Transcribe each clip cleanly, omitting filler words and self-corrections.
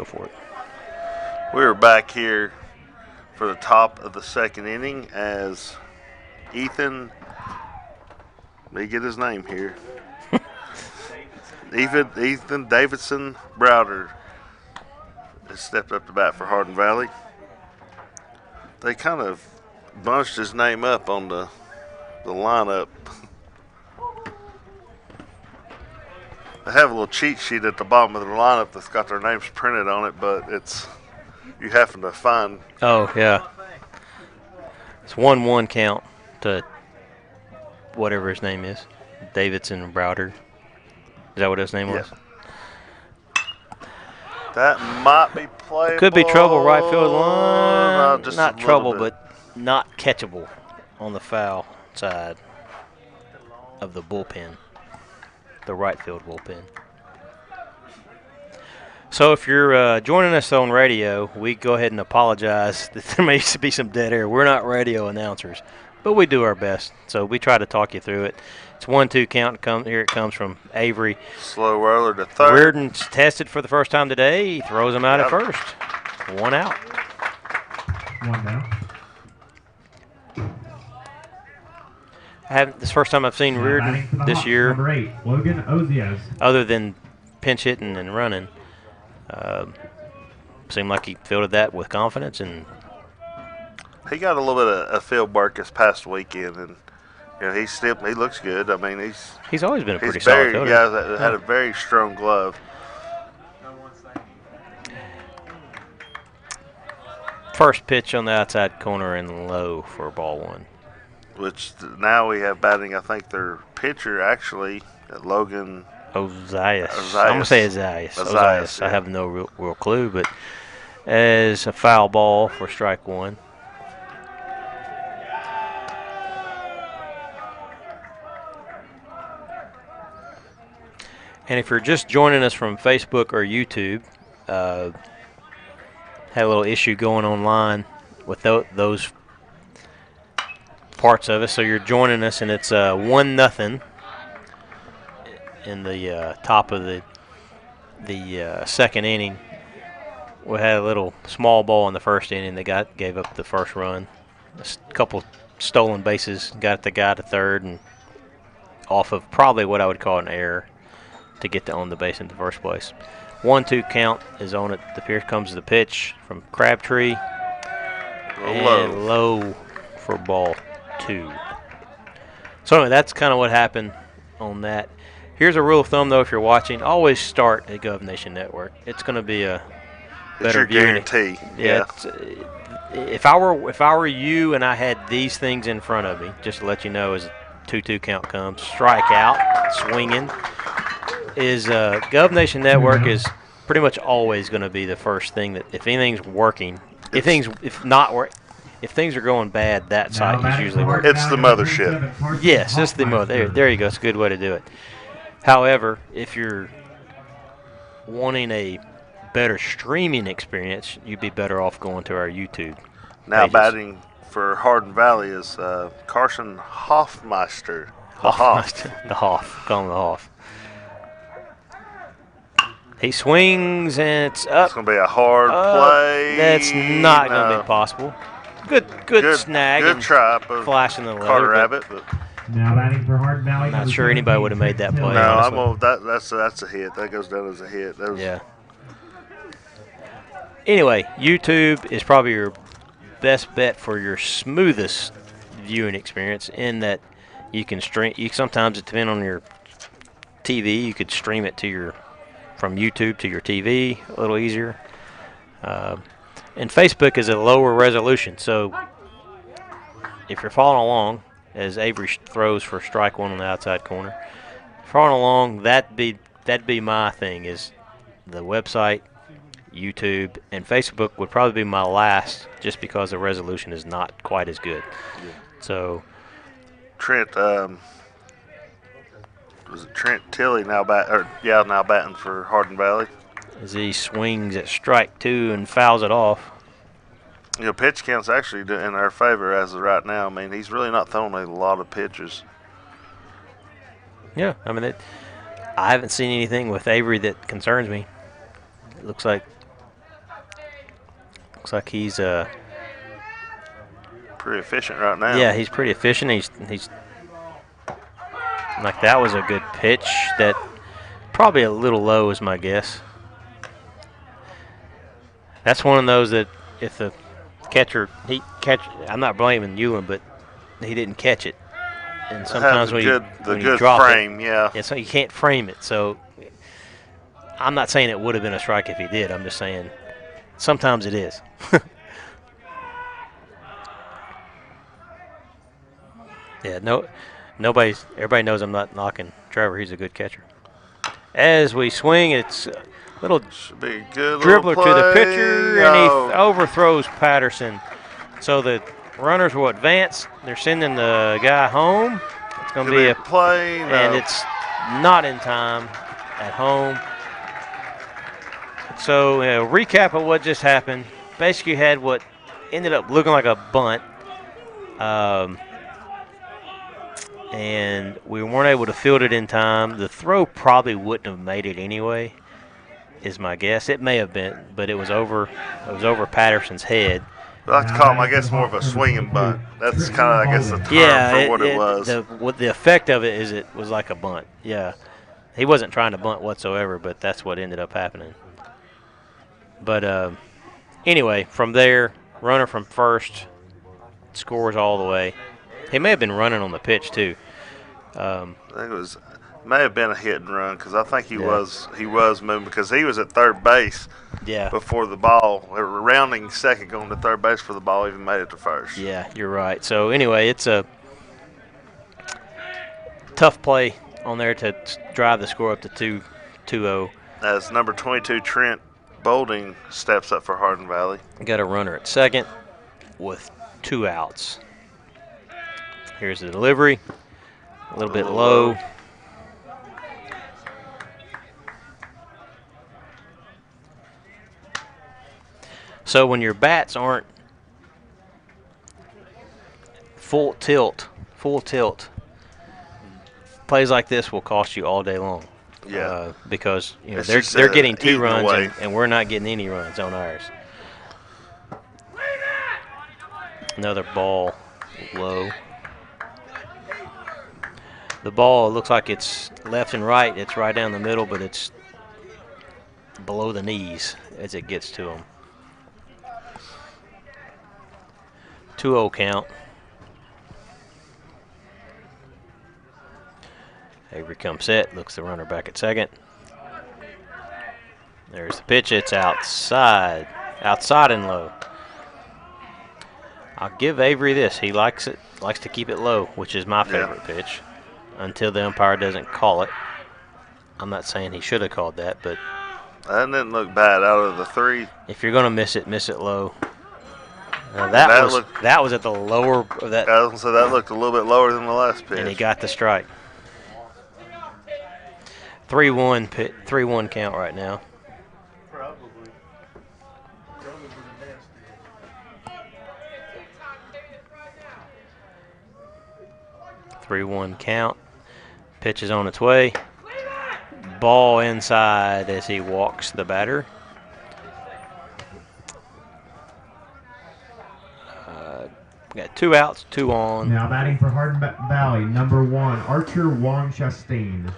Go for it. We're back here for the top of the second inning as Ethan, let me get his name here. Ethan Davidson Browder has stepped up to bat for Hardin Valley. They kind of bunched his name up on the lineup. They have a little cheat sheet at the bottom of the lineup that's got their names printed on it, but you happen to find. Oh, yeah. It's 1-1 count to whatever his name is. Davidson Browder. Is that what his name was? That might be playable. Could be trouble right field line. Not trouble, but not catchable on the foul side of the bullpen, the right field bullpen. So if you're joining us on radio, we go ahead and apologize that there may be some dead air. We're not radio announcers, but we do our best. So we try to talk you through it. It's 1-2 count. Here it comes from Avery. Slow roller to third. Reardon's tested for the first time today. He throws him out at first. 1 out. 1 down. This is the first time I've seen Reardon this year. Number 8, Logan Ozias. Other than pinch hitting and running. Seemed like he fielded that with confidence, and he got a little bit of field work this past weekend, and he looks good. I mean, he's always been a pretty solid fielder. Yeah, had a very strong glove. First pitch on the outside corner and low for ball 1. Which now we have batting, I think their pitcher actually, Logan Ozias. I'm going to say Ozias. Yeah. I have no real clue, but as a foul ball for strike 1. And if you're just joining us from Facebook or YouTube, had a little issue going online with those parts of it. So you're joining us, and it's 1-0 in the top of the second inning. We had a little small ball in the first inning that gave up the first run. A couple stolen bases, got the guy to third, and off of probably what I would call an error to get to own the base in the first place. 1-2 count is on it. Here comes the pitch from Crabtree. And low for ball 2. So anyway, that's kind of what happened on that. Here's a rule of thumb, though, if you're watching, always start at Gov Nation Network. It's going to be a better viewing. Guarantee. Yeah. If I were you and I had these things in front of me, just to let you know, as a 2-2 count comes, strikeout, swinging, is Gov Nation Network is pretty much always going to be the first thing that if anything's working, if things are going bad, that site is usually working. It's the mothership. Yes, it's the mother. There you go. It's a good way to do it. However, if you're wanting a better streaming experience, you'd be better off going to our YouTube. Now pages. batting for Hardin Valley is Carson Hoffmeister. The Hoff. Call him the Hoff. He swings, and it's up. It's going to be a hard play. That's not going to be possible. Good snag. Good try. Flashing the leather. Carter Abbott. But now batting for Hardin Valley. I'm not sure anybody would have made that play. No, that's a hit. That goes down as a hit. Yeah. Anyway, YouTube is probably your best bet for your smoothest viewing experience in that you can stream. Sometimes it depends on your TV. You could stream it from YouTube to your TV a little easier. And Facebook is a lower resolution, so if you're following along, as Avery throws for strike 1 on the outside corner, following along, that'd be my thing, is the website, YouTube, and Facebook would probably be my last, just because the resolution is not quite as good. Yeah. So Trent, was it Trent Tilley now batting for Hardin Valley? As he swings at strike 2 and fouls it off. Pitch count's actually in our favor as of right now. I mean, he's really not throwing a lot of pitches. Yeah, I haven't seen anything with Avery that concerns me. It looks like Looks like he's pretty efficient right now. yeah, he's pretty efficient. He's like that was a good pitch. That probably a little low is my guess. That's one of those that if the catcher I'm not blaming Ewan, but he didn't catch it. And sometimes when you drop frame, it, so you can't frame it. So I'm not saying it would have been a strike if he did. I'm just saying sometimes it is. Yeah, everybody knows I'm not knocking Trevor. He's a good catcher. As we swing, it's a little should be a good dribbler play. to the pitcher, and he overthrows Patterson. So the runners will advance. They're sending the guy home. It's going to be a play, and it's not in time at home. So recap of what just happened. Basically, you had what ended up looking like a bunt. And we weren't able to field it in time. The throw probably wouldn't have made it anyway, is my guess. It may have been, but it was over Patterson's head. I like to call him, I guess, more of a swinging bunt. That's kind of, I guess, the term for what it was. The effect of it is it was like a bunt. Yeah, he wasn't trying to bunt whatsoever, but that's what ended up happening. But anyway, from there, runner from first scores all the way. He may have been running on the pitch too. I think it may have been a hit and run because I think he was moving because he was at third base. Yeah. Before the ball, rounding second, going to third base for the ball even made it to first. Yeah, you're right. So anyway, it's a tough play on there to drive the score up to 2-0. As number 22 Trent Bolding steps up for Hardin Valley. Got a runner at second with 2 outs. Here's the delivery, a little bit low. So when your bats aren't full tilt, plays like this will cost you all day long. Yeah. Because they're getting 2 runs and we're not getting any runs on ours. Another ball low. The ball looks like it's left and right. It's right down the middle, but it's below the knees as it gets to them. 2-0 count. Avery comes set, looks the runner back at second. There's the pitch. It's outside and low. I'll give Avery this. He likes to keep it low, which is my favorite pitch. Until the umpire doesn't call it. I'm not saying he should have called that, but that didn't look bad out of the 3. If you're going to miss it low. That was at the lower of that. So that looked a little bit lower than the last pitch. And he got the strike. 3-1 count right now. Probably 3-1 count. Pitch is on its way. Ball inside as he walks the batter. We got 2 outs, 2 on. Now batting for Hardin Valley, number 1, Archer Juan Chastain.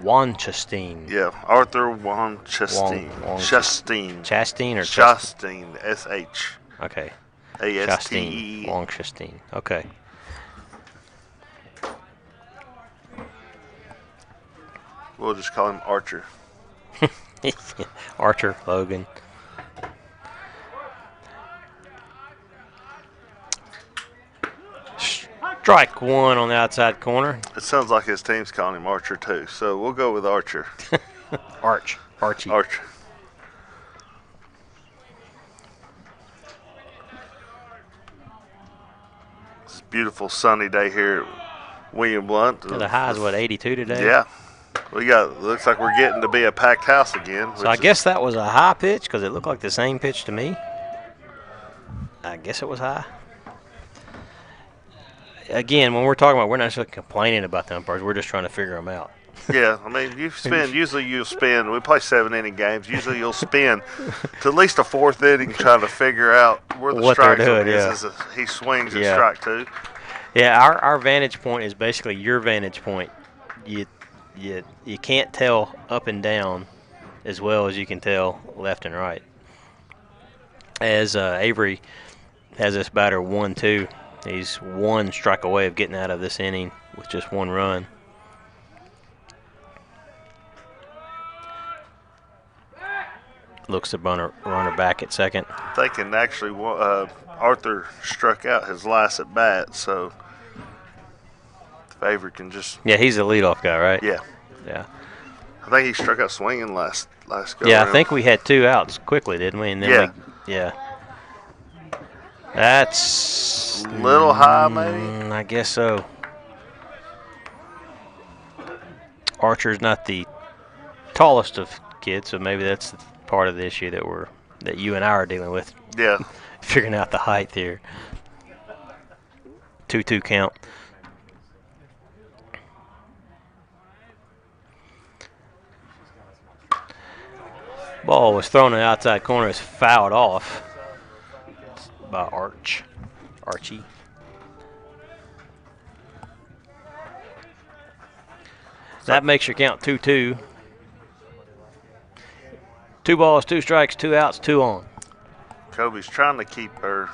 Juan Chastain. Yeah, Arthur Juan Chastain. Chastain. Chastain or Chastain? S-H. Okay. A-S-T-E. Juan Chastain. Okay. We'll just call him Archer. Archer, Logan. Strike 1 on the outside corner. It sounds like his team's calling him Archer too, so we'll go with Archer. Archie. Archer. It's a beautiful sunny day here at William Blount. The high is what, 82 today? Yeah. Looks like we're getting to be a packed house again. So I guess that was a high pitch because it looked like the same pitch to me. I guess it was high. Again, when we're talking about, we're not just complaining about the umpires. We're just trying to figure them out. Yeah, I mean, usually you'll spend, we play 7 inning games, usually you'll spend to at least a fourth inning trying to figure out where the What they're strike zone doing, yeah. is as he swings at Yeah. strike 2. Yeah, our vantage point is basically your vantage point. You can't tell up and down as well as you can tell left and right. As Avery has this batter 1-2, he's one strike away of getting out of this inning with just one run. Looks the runner back at second. I'm thinking actually Arthur struck out his last at bat, so if Avery can just. Yeah, he's the leadoff guy, right? Yeah. Yeah. I think he struck out swinging last go. Yeah, I think we had 2 outs quickly, didn't we? And then yeah. That's a little high, maybe. I guess so. Archer's not the tallest of kids, so maybe that's part of the issue that you and I are dealing with. Yeah. Figuring out the height here. 2-2 count. Ball was thrown in the outside corner. It's fouled off by Archie. That makes your count 2-2. 2 balls, 2 strikes, 2 outs, 2 on. Kobe's trying to keep her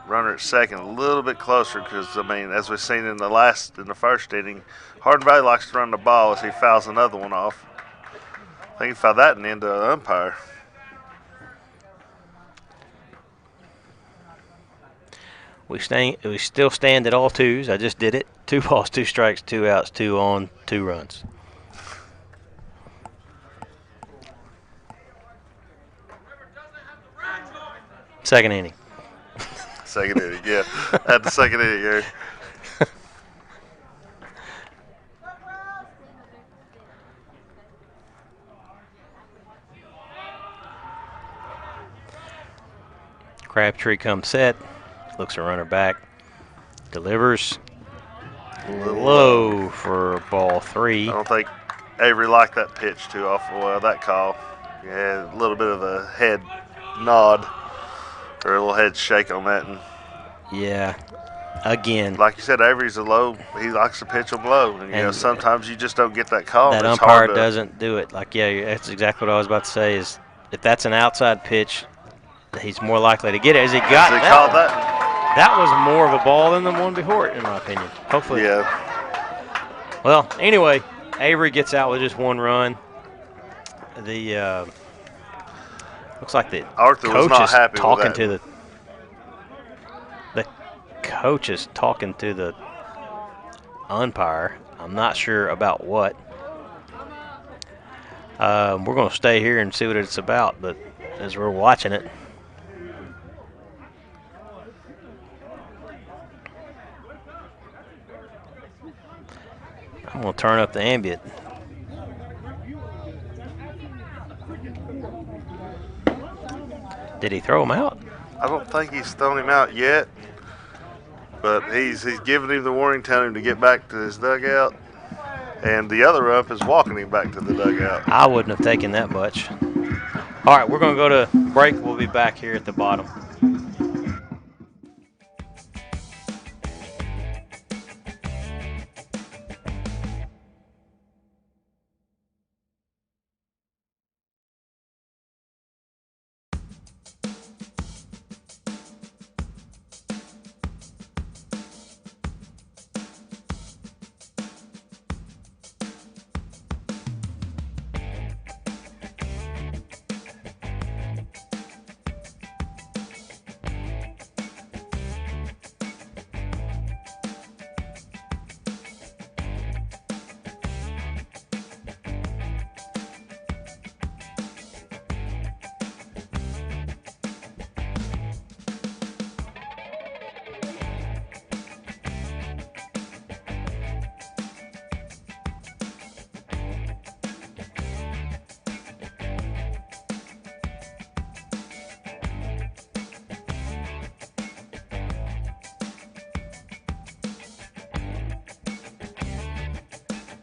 runner at second a little bit closer because, I mean, as we've seen in the first inning, Hardin Valley likes to run the ball as he fouls another one off. I think he fouled that and into the umpire. We still stand at all 2s. I just did it. 2 balls, 2 strikes, 2 outs, 2 on, 2 runs. Second inning. Second inning, yeah. At the second inning, Gary. Crabtree comes set. Looks a runner back. Delivers. Low for ball 3. I don't think Avery liked that pitch too awful well, that call. Yeah, a little bit of a head nod or a little head shake on that. And yeah, again. Like you said, Avery's he likes to pitch them low. And, you know, sometimes you just don't get that call. That umpire doesn't do it. Like, yeah, that's exactly what I was about to say is if that's an outside pitch, he's more likely to get it. Has he got that? Called that? That was more of a ball than the one before it, in my opinion. Hopefully. Yeah. Well, anyway, Avery gets out with just 1 run. The looks like the Arthur coach was not is happy talking with to the coach is talking to the umpire. I'm not sure about what. We're going to stay here and see what it's about, but as we're watching it. I'm going to turn up the ambient. Did he throw him out? I don't think he's thrown him out yet, but he's giving him the warning, telling him to get back to his dugout, and the other ump is walking him back to the dugout. I wouldn't have taken that much. All right, we're going to go to break. We'll be back here at the bottom.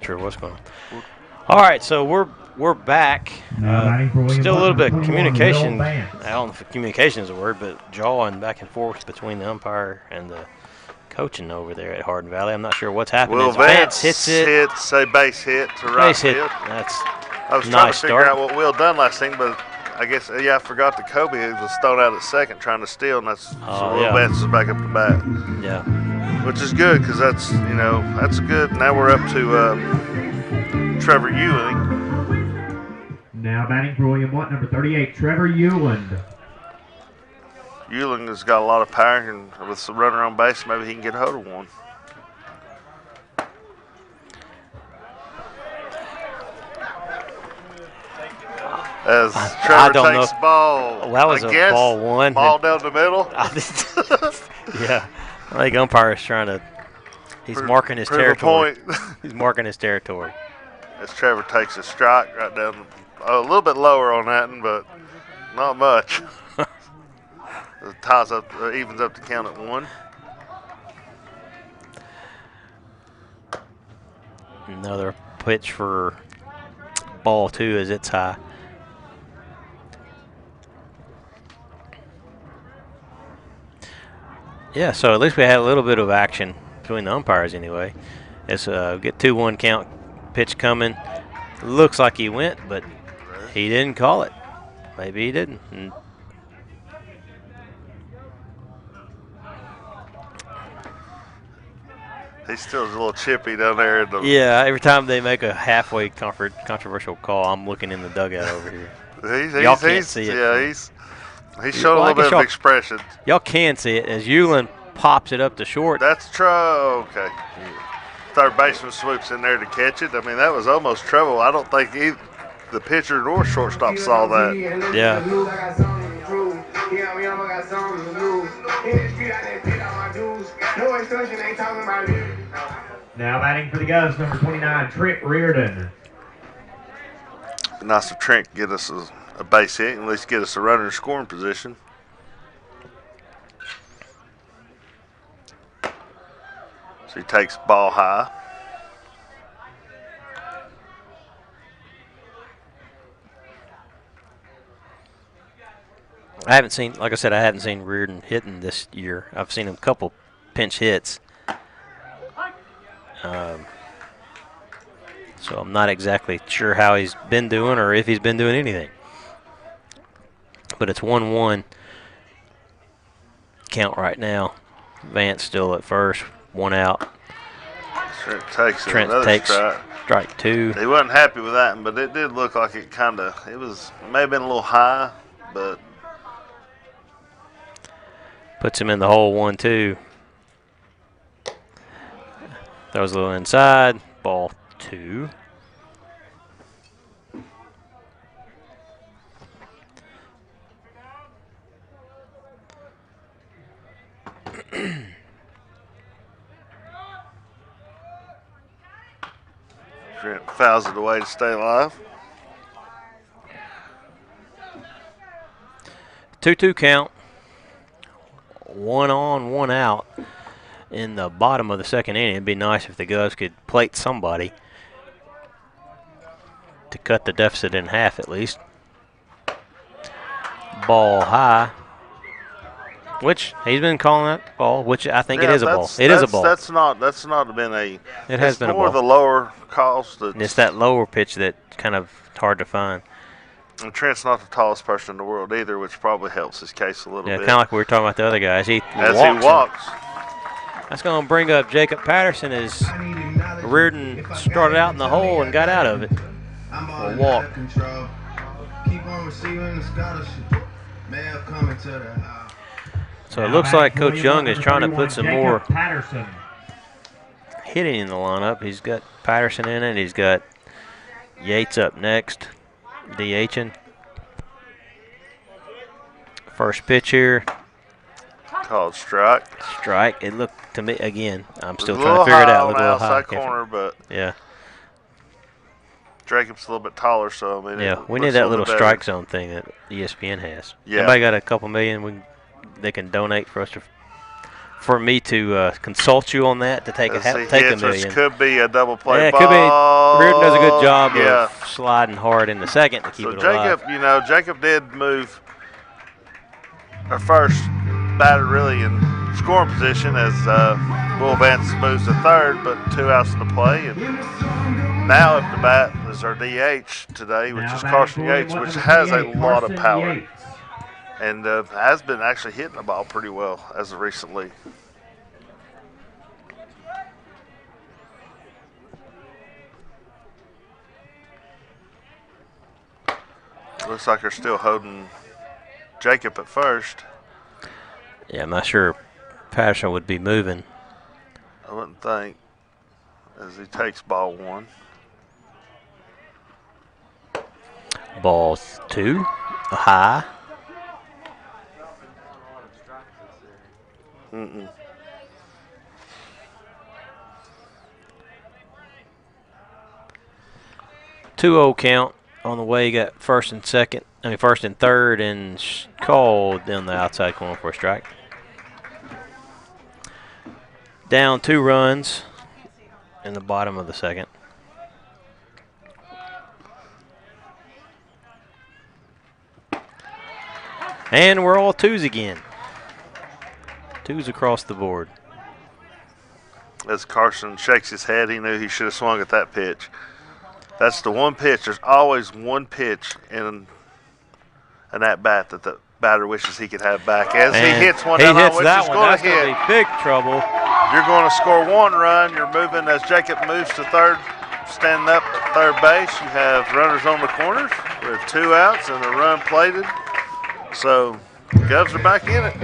Sure, what's going on? All right, so we're back. Batting for William Still a little Butler, bit of 21, communication. Will I Vance. don't know if communication is a word, but jawing back and forth between the umpire and the coaching over there at Hardin Valley. I'm not sure what's happening. Will As Vance hits it. hits a base hit to right Base hit. field. That's I was trying nice to figure start. out what Will done last thing, but I guess, I forgot that Kobe was thrown out at second trying to steal, and so Will yeah. Vance is back up to bat. Yeah. Which is good because that's good. Now we're up to Trevor Ewing. Now batting for William Blount, number 38, Trevor Euland. Ewing has got a lot of power, and with some runner on base, maybe he can get a hold of one. As Trevor takes ball. Well, that was a ball one. Ball down the middle. Yeah. I think umpire is trying to. He's marking his territory. He's marking his territory. As Trevor takes a strike right down, a little bit lower on that one, but not much. It ties up, evens up the count at 1. Another pitch for ball 2 as it's high. Yeah, so at least we had a little bit of action between the umpires anyway. It's get 2-1 count, pitch coming. Looks like he went, but he didn't call it. Maybe he didn't. He still is a little chippy down there. Yeah, every time they make a halfway controversial call, I'm looking in the dugout over here. Y'all can't see it. Yeah, he's showing a little bit of expression. Y'all can see it as Euland pops it up to short. That's true. Okay. Third baseman swoops in there to catch it. I mean, that was almost trouble. I don't think the pitcher nor shortstop saw that. Yeah. Now batting for the Govs, number 29, Trent Reardon. Nice if Trent could get us a base hit, at least get us a runner in scoring position. So he takes ball high. I haven't seen, like I said, I haven't seen Reardon hitting this year. I've seen him a couple pinch hits. So I'm not exactly sure how he's been doing or if he's been doing anything. But it's 1-1 count right now. Vance still at first, 1 out. Trent takes strike 2. He wasn't happy with that one, but it did look like it may have been a little high, but puts him in the hole 1-2. Throws a little inside, ball 2. Trent fouls it away to stay alive. 2-2 count. 1 on, 1 out in the bottom of the second inning. It'd be nice if the Govs could plate somebody to cut the deficit in half at least. Ball high, which he's been calling that ball, which I think it is a ball. It is a ball. That's not been a. It has been a ball. More the lower calls. It's that lower pitch that kind of hard to find. And Trent's not the tallest person in the world either, which probably helps his case a little bit. Yeah, kind of like we were talking about the other guys. He walks. That's going to bring up Jacob Patterson as Reardon started out in the hole and got out of it. A walk. So it looks like Coach Young is trying to put some more hitting in the lineup. He's got Patterson in it. He's got Yates up next, DHing. First pitch here. Called strike. Strike. It looked to me, again, I'm still trying to figure it out. On the outside corner, but yeah. Jacob's a little bit taller, so I mean. Yeah, we need that little strike zone thing that ESPN has. Yeah. Everybody got a couple million they can donate for us to for me to consult you on that to take As he take a hits, which million. could be a double play Yeah, it ball. could be. Reardon does a good job Yeah. of sliding hard in the second to keep So it alive. Jacob, Jacob did move our first batter really in scoring position as Will Vance moves to third, but 2 outs in the play. And now up to bat is our DH today, which Now is batting Carson for Yates, number which has a 28, lot of Carson power. Yates. And has been actually hitting the ball pretty well as of recently. Looks like they're still holding Jacob at first. Yeah, I'm not sure Patterson would be moving. I wouldn't think, as he takes ball 1. Ball 2, a high. Mm-mm. Two-0 count on the way. You got first and third, and called down the outside corner for a strike. Down 2 runs in the bottom of the second. And we're all 2s again. 2s across the board. As Carson shakes his head, he knew he should have swung at that pitch. That's the one pitch. There's always one pitch in an at-bat that the batter wishes he could have back. As And he hits one he down, hits which that is one. going That's to going hit. to be big trouble. You're going to score 1 run. You're moving as Jacob moves to third, standing up at third base. You have runners on the corners with 2 outs and a run plated. So Govs are back in it.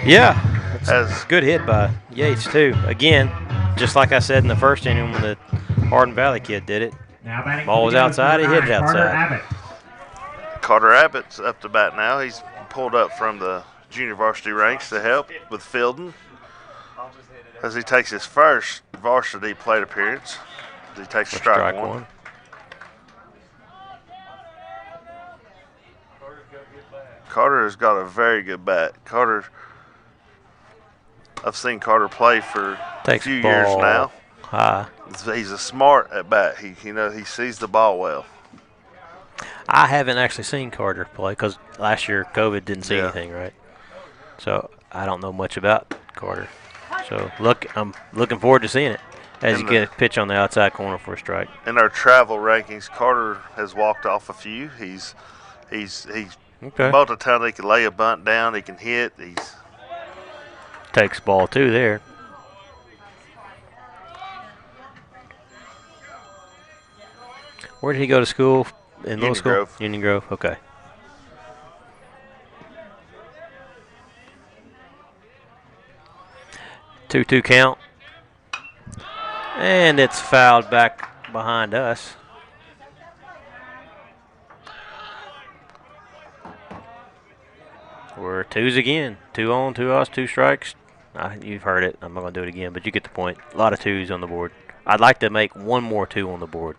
Yeah. As Good hit by Yates, too. Again, just like I said in the first inning when the Hardin Valley kid did it. Now batting Ball for was the Govs, outside, he number hit it 9, Carter outside. Abbott. Carter Abbott's up to bat now. He's pulled up from the junior varsity ranks to help with fielding as he takes his first varsity plate appearance. He takes For strike one. Carter has got a very good bat. I've seen Carter play for a few years now. High. He's a smart at bat. He sees the ball well. I haven't actually seen Carter play because last year COVID didn't see anything, right? So I don't know much about Carter. So I'm looking forward to seeing it as you get a pitch on the outside corner for a strike. In our travel rankings, Carter has walked off a few. He's Okay. about the time he can lay a bunt down, he can hit. Takes ball 2 there. Where did he go to school? In middle school? Grove. Union Grove. Okay. Two count. And it's fouled back behind us. We're 2s again. 2 on, 2 outs, 2 strikes. You've heard it. I'm not going to do it again, but you get the point. A lot of 2s on the board. I'd like to make one more 2 on the board.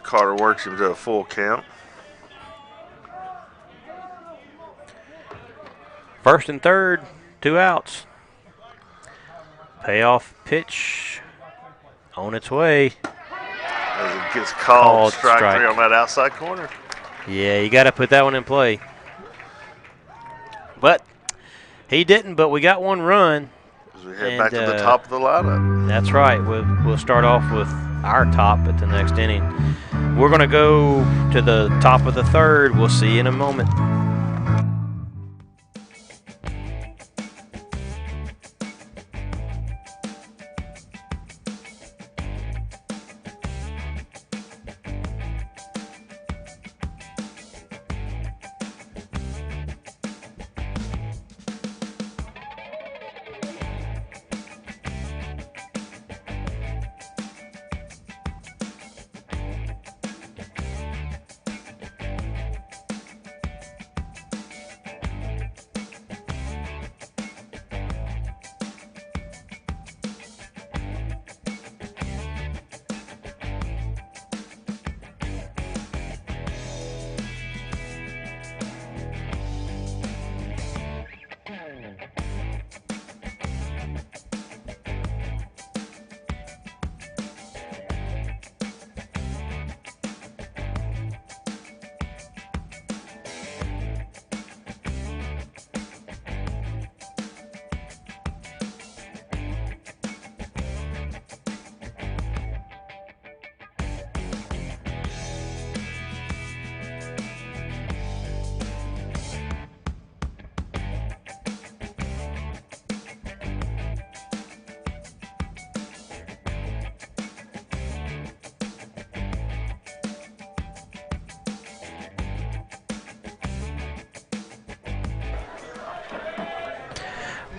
Carter works him to a full count. First and third, 2 outs. Payoff pitch on its way. As it gets called strike 3 on that outside corner. Yeah, you got to put that one in play. But he didn't, but we got 1 run. As we head back to the top of the lineup. That's right. We'll start off with our top at the next inning. We're going to go to the top of the third. We'll see you in a moment.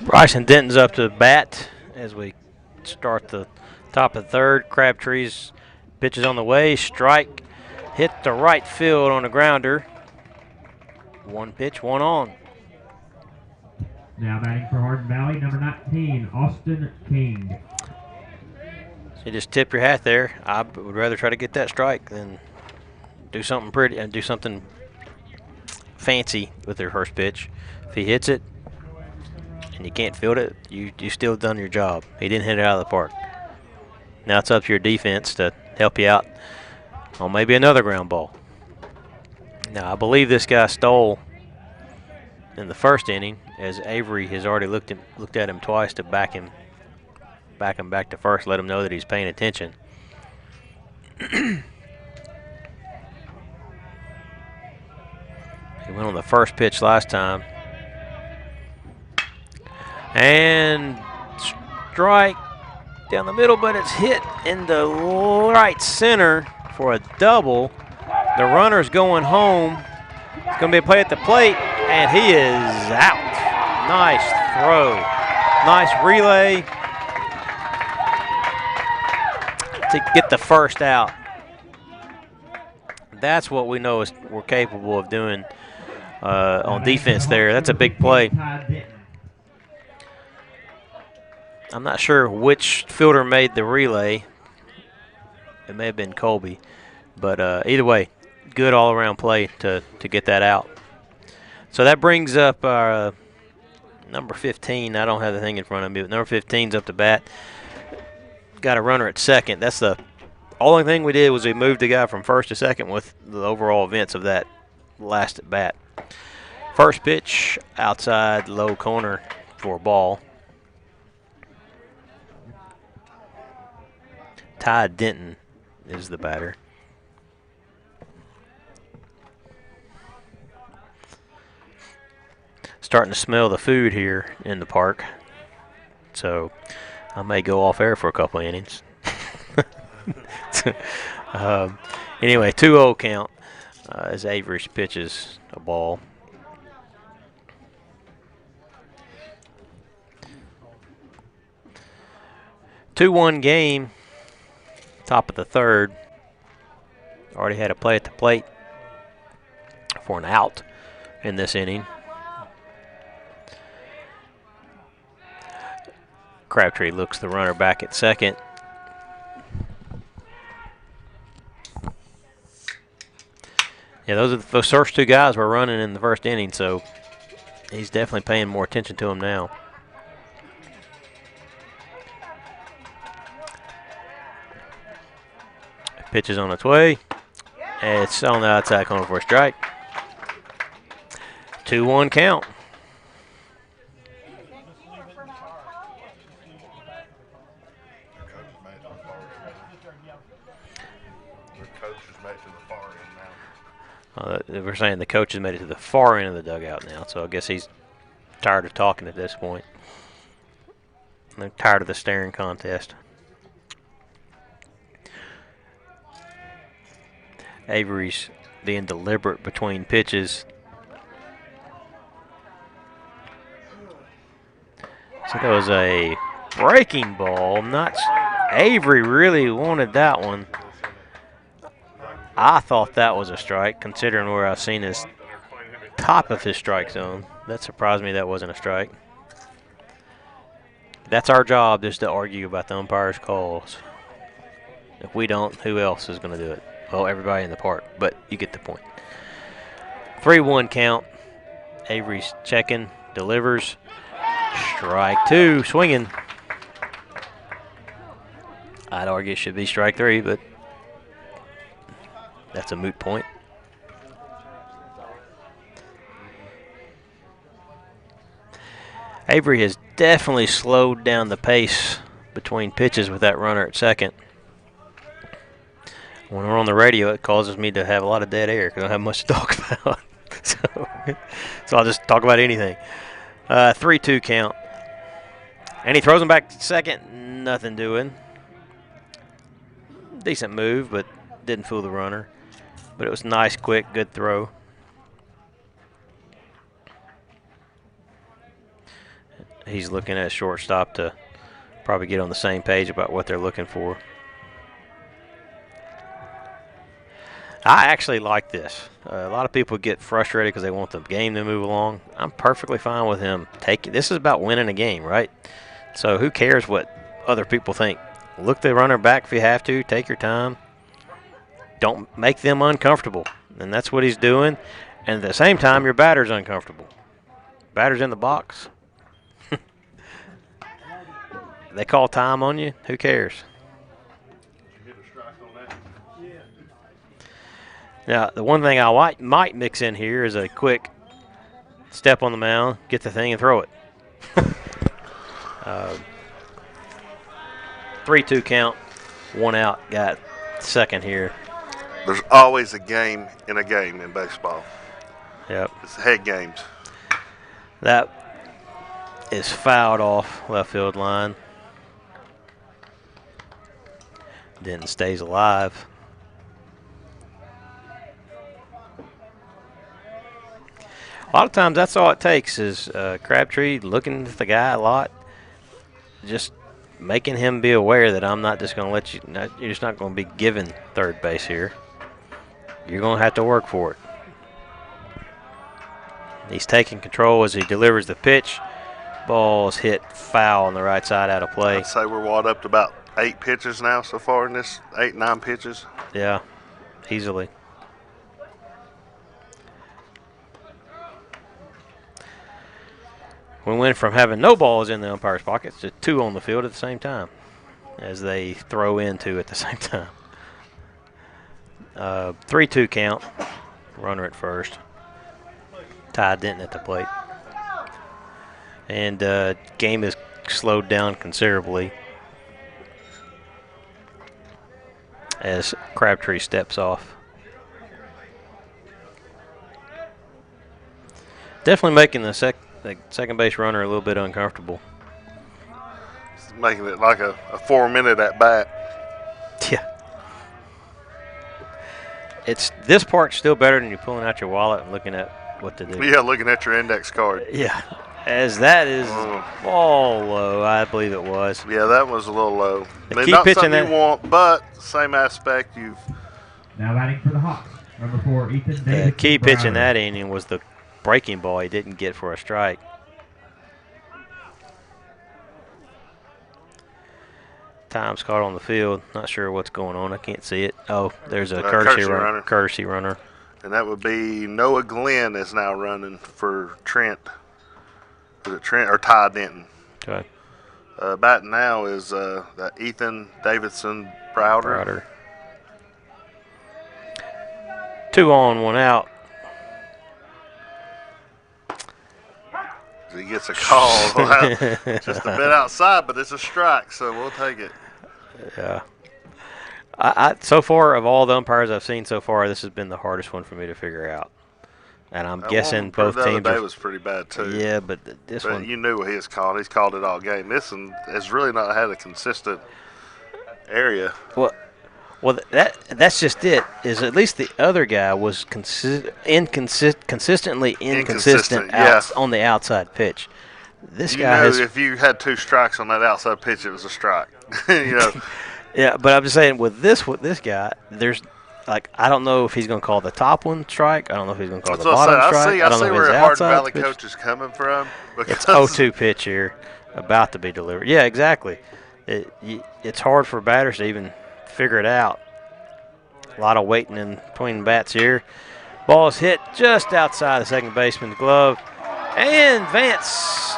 Bryson Denton's up to bat as we start the top of the third. Crabtree's pitch is on the way. Strike hit the right field on a grounder. One pitch, one on. Now batting for Hardin Valley, number 19, Austin King. So you just tip your hat there. I would rather try to get that strike than do something pretty and do something fancy with their first pitch. If he hits it and you can't field it, you still done your job. He didn't hit it out of the park. Now it's up to your defense to help you out on maybe another ground ball. Now I believe this guy stole in the first inning, as Avery has already looked at him twice to back him back to first, let him know that he's paying attention. He went on the first pitch last time. And strike down the middle, but it's hit in the right center for a double. The runner's going home. It's going to be a play at the plate, and he is out. Nice throw. Nice relay to get the first out. That's what we know we're capable of doing on defense there. That's a big play. I'm not sure which fielder made the relay. It may have been Colby. But either way, good all-around play to get that out. So that brings up our number 15. I don't have the thing in front of me, but number 15's up to bat. Got a runner at second. That's the only thing we did was we moved the guy from first to second with the overall events of that last at bat. First pitch, outside low corner for a ball. Ty Denton is the batter. Starting to smell the food here in the park, so I may go off air for a couple of innings. Anyway, 2-0 count as Avery pitches a ball. Two-one game, top of the third. Already had a play at the plate for an out in this inning. Crabtree looks the runner back at second. Yeah, those first two guys were running in the first inning, so he's definitely paying more attention to them now. Pitch is on its way. It's on the outside corner for a strike. 2-1 count. We're saying the coach has made it to the far end of the dugout now, so I guess he's tired of talking at this point. They're tired of the staring contest. Avery's being deliberate between pitches. So that was a breaking ball. Avery really wanted that one. I thought that was a strike, considering where I've seen his top of his strike zone. That surprised me that wasn't a strike. That's our job, just to argue about the umpire's calls. If we don't, who else is going to do it? Well, everybody in the park, but you get the point. 3-1 count. Avery's checking, delivers. Strike two, swinging. I'd argue it should be strike three, but that's a moot point. Avery has definitely slowed down the pace between pitches with that runner at second. When we're on the radio, it causes me to have a lot of dead air because I don't have much to talk about. so I'll just talk about anything. 3-2 count. And he throws him back to second. Nothing doing. Decent move, but didn't fool the runner. But it was nice, quick, good throw. he's looking at shortstop to probably get on the same page about what they're looking for. I actually like this. A lot of people get frustrated because they want the game to move along. I'm perfectly fine with him taking. This is about winning a game, right? So who cares what other people think? Look the runner back if you have to. Take your time. Don't make them uncomfortable. And that's what he's doing. And at the same time, your batter's uncomfortable. Batter's in the box. They call time on you. Who cares? Now, the one thing I might mix in here is a quick step on the mound, get the thing, and throw it. 3-2 count, 1 out, got second here. There's always a game in baseball. Yep. It's head games. That is fouled off left field line. Denton stays alive. A lot of times that's all it takes is Crabtree looking at the guy a lot, just making him be aware that I'm not just going to let you, you're just not going to be given third base here. You're going to have to work for it. He's taking control as he delivers the pitch. Ball's hit foul on the right side out of play. I'd say we're up to about 8 pitches now so far in this, 8-9 pitches. Yeah, easily. We went from having no balls in the umpire's pockets to 2 on the field at the same time as they throw in 2 at the same time. 3-2 count, runner at first. Ty Denton at the plate. And game is slowed down considerably as Crabtree steps off. Definitely making the second base runner a little bit uncomfortable. It's making it like a 4-minute at bat. Yeah. This part's still better than you pulling out your wallet and looking at what to do. Yeah, looking at your index card. Yeah. As that is ball low, I believe it was. Yeah, that was a little low. Keep not pitching something that. you want, but same aspect. Now batting for the Hawks, number 4, Ethan Davis. The key pitch in that inning was the breaking ball he didn't get for a strike. Time's caught on the field. Not sure what's going on. I can't see it. Oh, there's a courtesy runner. And that would be Noah Glenn is now running for Trent. Is it Trent or Ty Denton? Okay. Batting now is that Ethan Davidson Browder. 2 on, 1 out. He gets a call. Just a bit outside, but it's a strike, so we'll take it. Yeah. I so far, of all the umpires I've seen so far, this has been the hardest one for me to figure out. And I'm guessing both teams. The other day was pretty bad too. Yeah, but this one. You knew what he has called. He's called it all game. This one has really not had a consistent area. Well, that's just it. Is at least the other guy was consistently inconsistent on the outside pitch. This guy has. If you had 2 strikes on that outside pitch, it was a strike. Yeah, but I'm just saying with this guy, there's I don't know if he's going to call the top one strike. I don't know if he's going to call the bottom strike. I don't know if where his Hardin Valley pitch. coach is coming from. It's 0-2 pitch here, about to be delivered. Yeah, exactly. It's hard for batters to even figure it out. A lot of waiting in between bats here. Ball is hit just outside the second baseman's glove, and Vance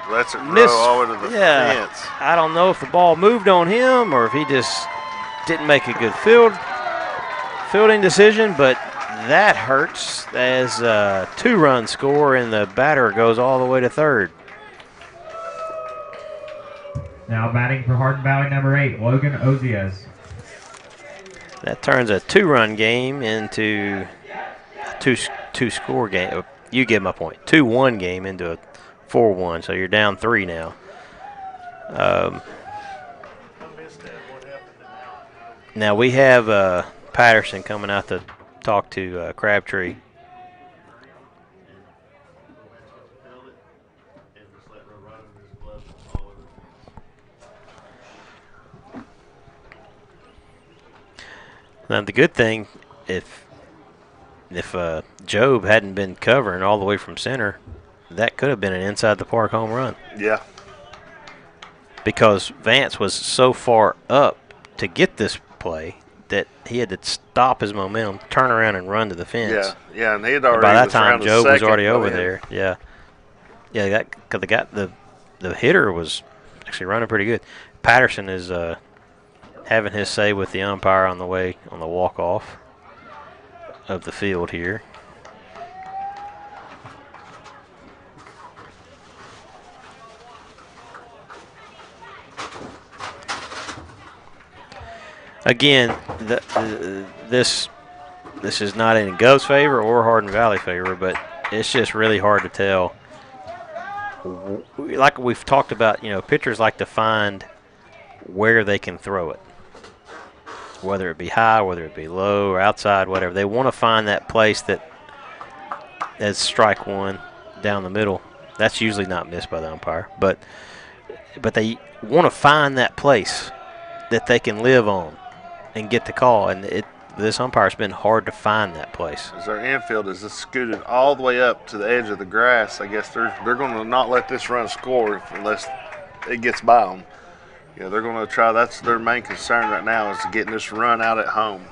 lets it roll all the way to the fence. I don't know if the ball moved on him or if he just didn't make a good fielding decision, but that hurts as a 2-run score, and the batter goes all the way to third. Now batting for Hardin Valley, number 8, Logan Ozias. That turns a 2-run game into a two-score game. You get my point. 2-1 game into a 4-1, so you're down 3 now. Now we have Patterson coming out to talk to Crabtree. Now the good thing, if Job hadn't been covering all the way from center, that could have been an inside the park home run. Yeah. Because Vance was so far up to get this play that he had to stop his momentum, turn around, and run to the fence. Yeah, yeah, and he'd already. By that was time, around the Job was second already over by then. there. Yeah, yeah. Because the hitter was actually running pretty good. Patterson is having his say with the umpire on the way on the walk off of the field here. Again, this is not in Gov's favor or Hardin Valley favor, but it's just really hard to tell. Like we've talked about, pitchers like to find where they can throw it, whether it be high, whether it be low, or outside, whatever. They want to find that place that's strike one down the middle. That's usually not missed by the umpire, but they want to find that place that they can live on and get the call. And this umpire's been hard to find that place. As our infield is just scooted all the way up to the edge of the grass, I guess they're going to not let this run score unless it gets by them. They're going to try. That's their main concern right now is getting this run out at home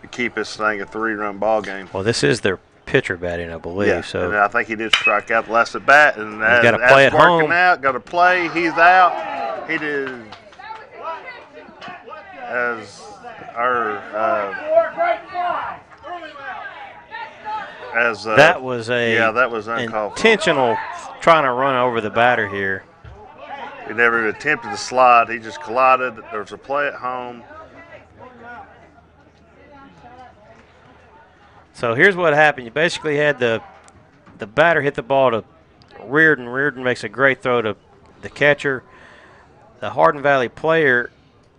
to keep this thing a 3-run ball game. Well, this is their pitcher batting, I believe. Yeah, so and I think he did strike out the last at bat, and he's got to play at home. Got to play. He's out. He did as our that was that was uncalled for. Intentional trying to run over the batter here. He never attempted to slide. He just collided. There was a play at home. So here's what happened. You basically had the batter hit the ball to Reardon. Reardon makes a great throw to the catcher. The Hardin Valley player,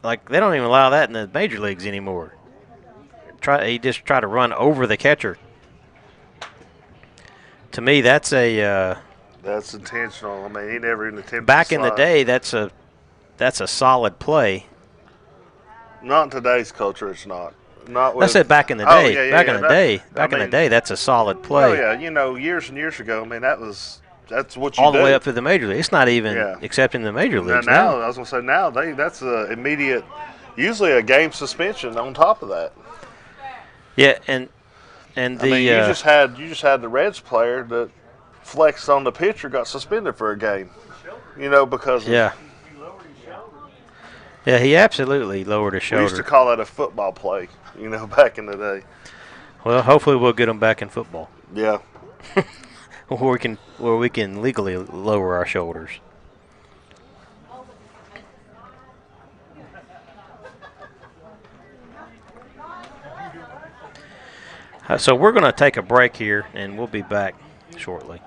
they don't even allow that in the major leagues anymore. He just tried to run over the catcher. To me, that's that's intentional. I mean, he never even attempted. Back to in the day, that's a solid play. Not in today's culture, it's not. I said back in the day. Back in the day, that's a solid play. Oh yeah, years and years ago. I mean, that's what you all do. the way up to the major league. It's not even accepting the major leagues now. I was gonna say now that's an immediate, usually a game suspension on top of that. Yeah, and the you just had the Reds player that flexed on the pitcher got suspended for a game. Because yeah, he absolutely lowered his shoulder. We used to call that a football play. Back in the day. Well, hopefully we'll get them back in football. Yeah. where we can legally lower our shoulders. So we're going to take a break here, and we'll be back shortly.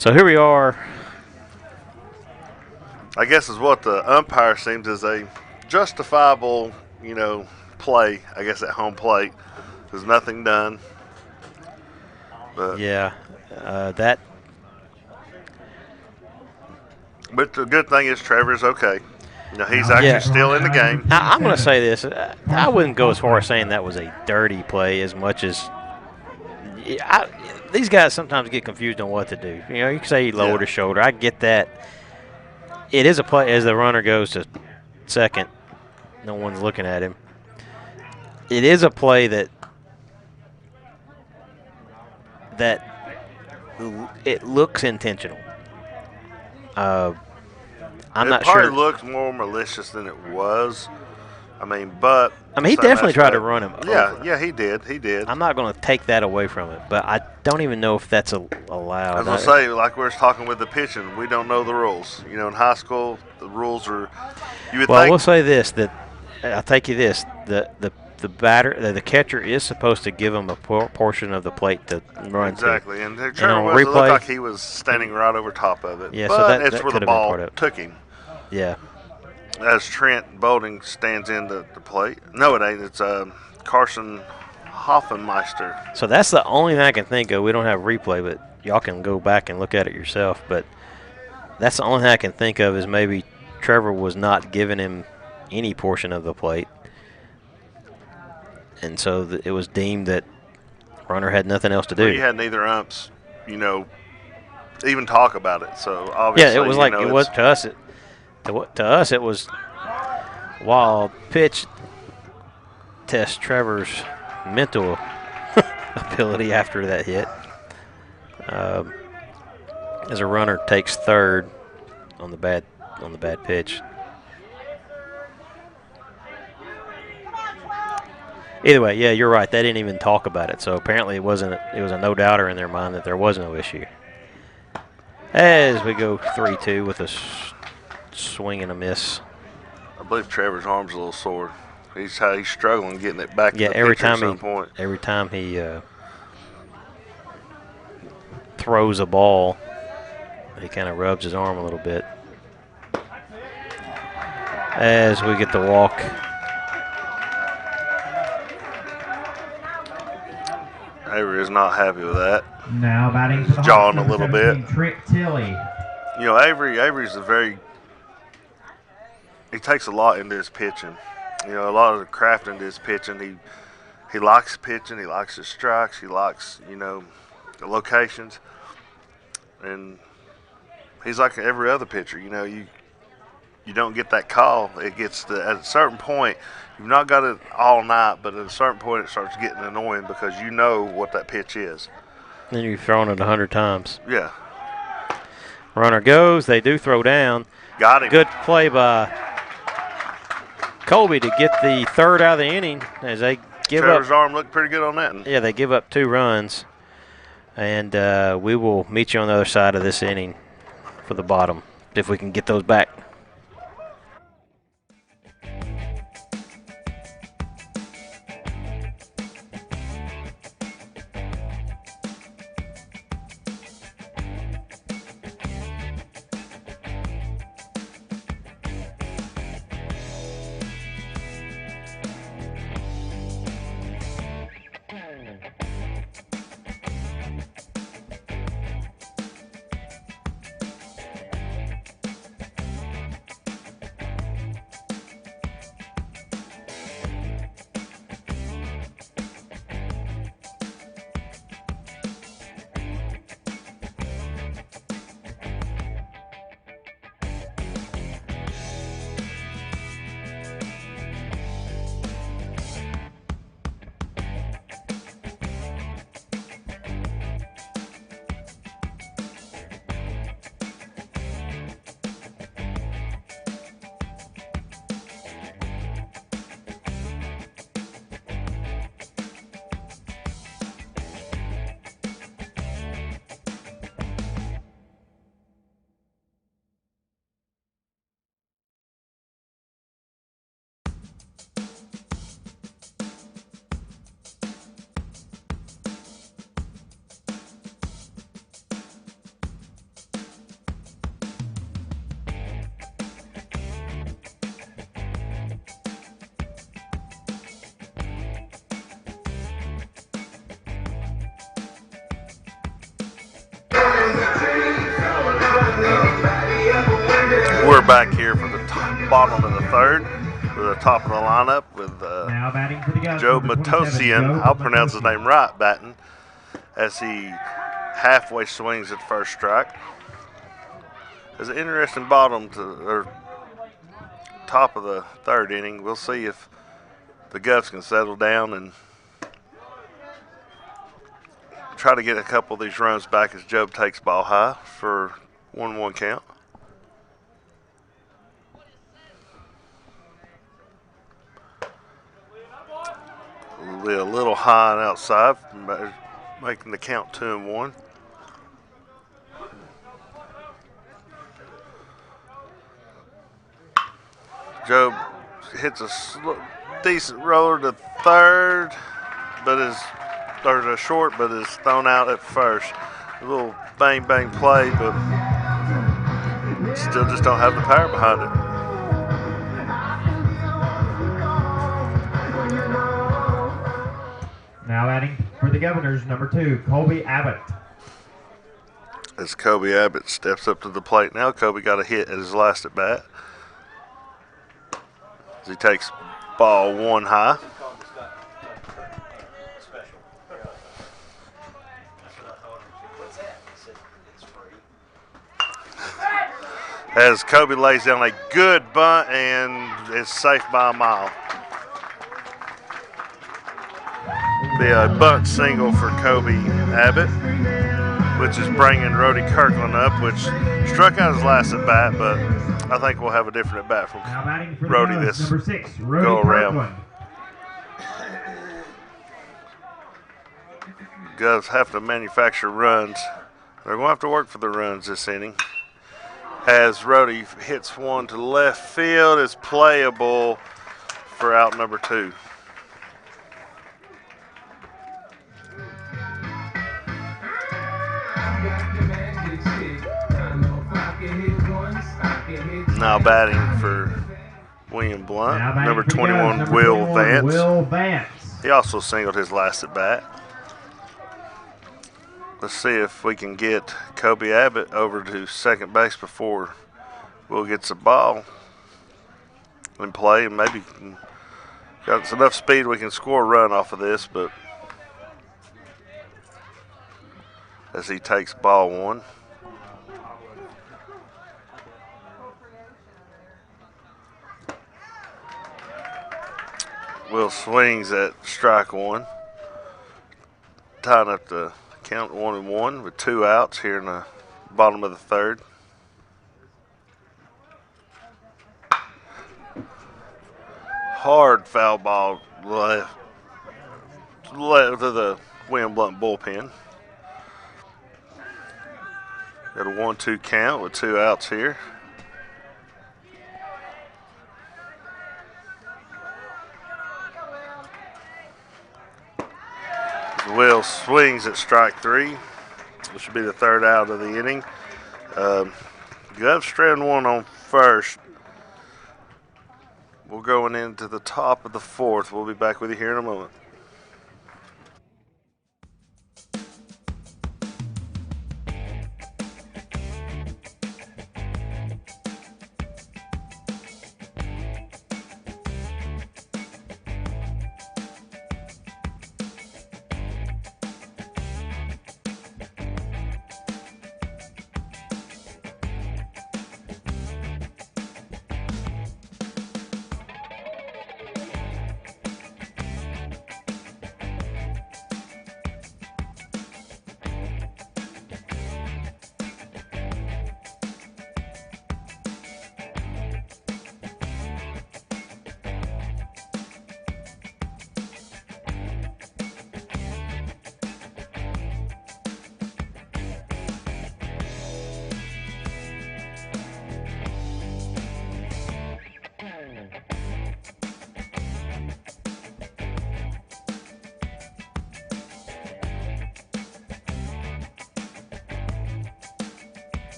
So here we are. I guess is what the umpire seems as they justifiable, play, I guess, at home plate. There's nothing done. But, Yeah, but the good thing is Trevor's okay. He's actually still in the game. Now, I'm going to say this. I wouldn't go as far as saying that was a dirty play as much as these guys sometimes get confused on what to do. You can say he lowered his shoulder. I get that. It is a play as the runner goes to second. No one's looking at him. It is a play that it looks intentional. I'm not sure. It probably looks more malicious than it was. He definitely tried to run him over. Yeah, he did. I'm not going to take that away from it, but I don't even know if that's allowed. I was going to say, like we were talking with the pitching, we don't know the rules. In high school, the rules are. We'll say this: that I'll take you this: the catcher is supposed to give him a portion of the plate to run exactly, to. and Trevor it looked like he was standing right over top of it. Yeah, but so it's where the ball took him. Yeah. As Trent Bolding stands in the plate. No, it ain't. It's Carson Hoffenmeister. So that's the only thing I can think of. We don't have replay, but y'all can go back and look at it yourself. But that's the only thing I can think of is maybe Trevor was not giving him any portion of the plate. And so it was deemed that runner had nothing else to do. Well, you had neither umps, even talk about it. So obviously, yeah, it was like it was to us. To us, it was wild pitch. Test Trevor's mental ability after that hit. As a runner takes third on the bad pitch. Either way, yeah, you're right. They didn't even talk about it. So apparently it was a no-doubter in their mind that there was no issue. As we go 3-2 with a swing and a miss. I believe Trevor's arm's a little sore. He's struggling getting it back. Yeah, every time he throws a ball, he kind of rubs his arm a little bit. As we get the walk. Avery is not happy with that. Now batting for the jawing a little bit. Trick Tilly. Avery's he takes a lot into his pitching. A lot of the craft into his pitching. He likes pitching. He likes his strikes. He likes, the locations. And he's like every other pitcher. You don't get that call. It gets at a certain point. You've not got it all night, but at a certain point it starts getting annoying because you know what that pitch is. And you've thrown it 100 times. Yeah. Runner goes. They do throw down. Got him. Good play by Colby to get the third out of the inning as they give up. Trevor's arm looked pretty good on that one. Yeah, they give up 2 runs. And we will meet you on the other side of this inning for the bottom if we can get those back. back here for the bottom of the third, with the top of the lineup with Now batting for the Govs, Joe number 27, Matosian. Joe I'll pronounce his Matosian. name right, batting as he halfway swings at first strike. There's an interesting bottom to or top of the third inning. We'll see if the Govs can settle down and try to get a couple of these runs back as Job takes ball high for 1-1 count. Will be a little high and outside, making the count 2-1. Job hits a decent roller to third, but is short, but is thrown out at first. A little bang bang play, but still just don't have the power behind it. Now batting for the Governors, number 2, Colby Abbott. As Kobe Abbott steps up to the plate now, Kobe got a hit at his last at bat. As he takes ball 1 high. As Kobe lays down a good bunt and is safe by a mile. Be a bunt single for Kobe Abbott, which is bringing Rody Kirkland up, which struck out his last at bat, but I think we'll have a different at bat from Now batting for the Rody Govs, this number 6, Rody go around. Kirkland. Govs have to manufacture runs. They're going to have to work for the runs this inning. As Rody hits one to left field, is playable for out number 2. Now batting for William Blount, Now batting number for the 21, Govs, number Will 21, Vance. Will Vance. He also singled his last at bat. Let's see if we can get Kobe Abbott over to second base before Will gets the ball in play, and maybe got enough speed we can score a run off of this, but as he takes ball 1. Will swings at strike 1, tying up the count 1-1 with 2 outs here in the bottom of the third. Hard foul ball left to the William Blount bullpen. Got a 1-2 count with 2 outs here. Will swings at strike 3, which should be the third out of the inning. Govs strand 1 on first. We're going into the top of the 4th. We'll be back with you here in a moment.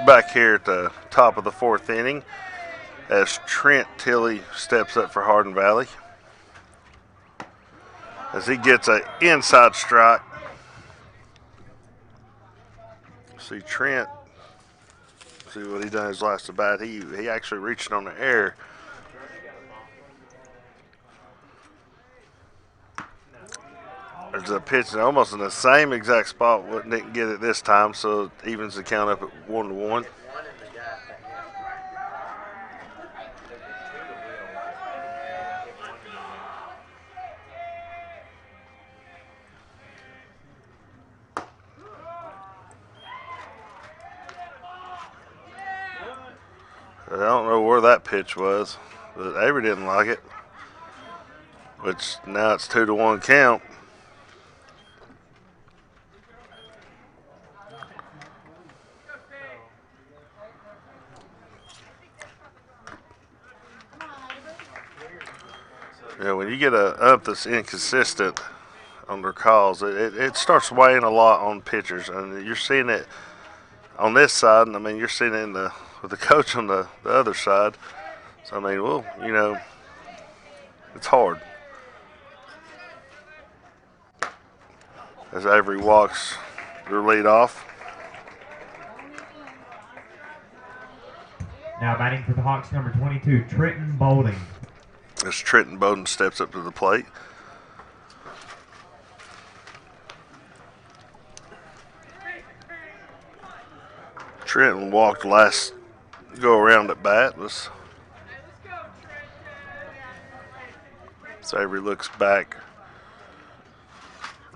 back here at the top of the 4th inning as Trent Tilley steps up for Hardin Valley. As he gets an inside strike. See Trent, see what he done his last at bat. He actually reached on the air. There's a pitch almost in the same exact spot, but didn't get it this time, so it evens the count up at 1-1. I don't know where that pitch was, but Avery didn't like it, which now it's 2-1 count. Yeah, when you get a up that's inconsistent on their calls, it starts weighing a lot on pitchers, and you're seeing it on this side, and I mean you're seeing it with the coach on the other side. So I mean, well, you know, it's hard. As Avery walks their lead off. Now batting for the Hawks, number 22, Trenton Bowling. As Trenton Bowden steps up to the plate. Trenton walked last go around at bat. So Avery looks back.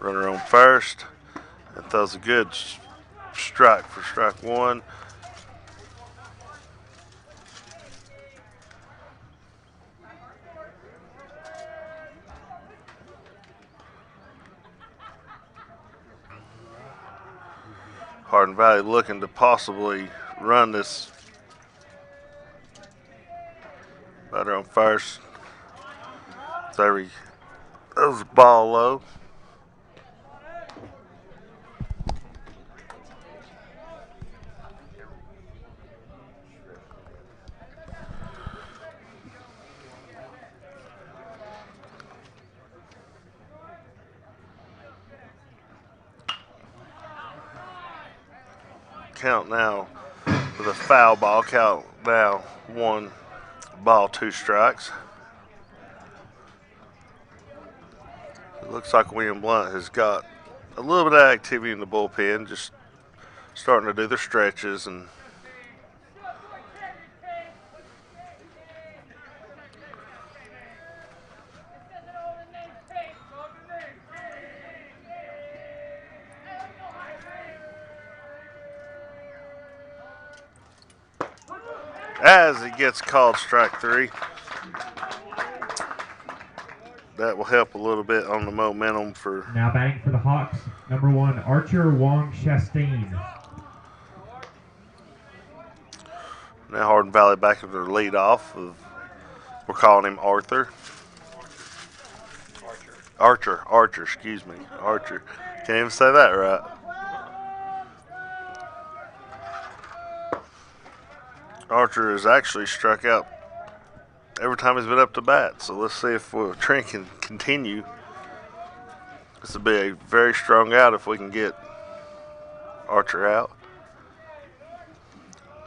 Runner on first. And throws a good strike for strike one. Hardin Valley looking to possibly run this batter on first. That was ball low. Count now with a foul ball. Count now 1 ball, 2 strikes. It looks like William Blount has got a little bit of activity in the bullpen, just starting to do their stretches and as he gets called strike 3. That will help a little bit on the momentum for. Now batting for the Hawks, number 1, Archer Wong Chastain. Now Hardin Valley back at their lead off. We're calling him Arthur. Archer, excuse me. Archer. Can't even say that right. Archer has actually struck out every time he's been up to bat. So let's see if Trent can continue. This will be a very strong out if we can get Archer out.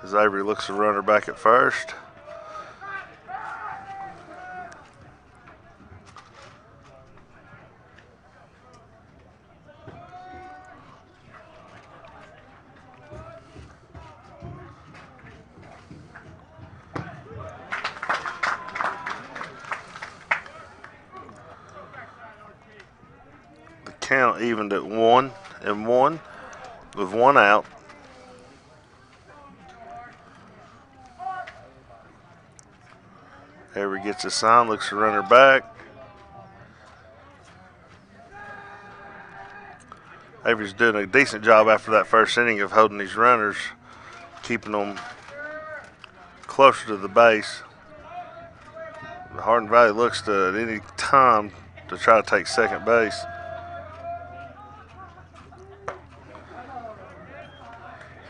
As Avery looks the runner back at first. Count evened at 1-1 with 1 out. Avery gets a sign, looks the runner back. Avery's doing a decent job after that first inning of holding these runners, keeping them closer to the base. The Hardin Valley looks to at any time to try to take second base.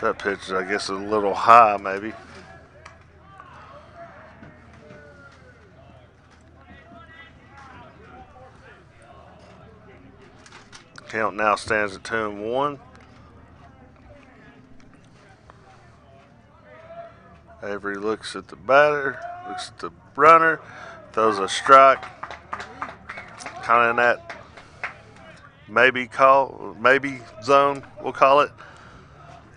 That pitch is, I guess, a little high, maybe. Count now stands at 2-1. Avery looks at the batter, looks at the runner, throws a strike. Kind of in that maybe zone, we'll call it.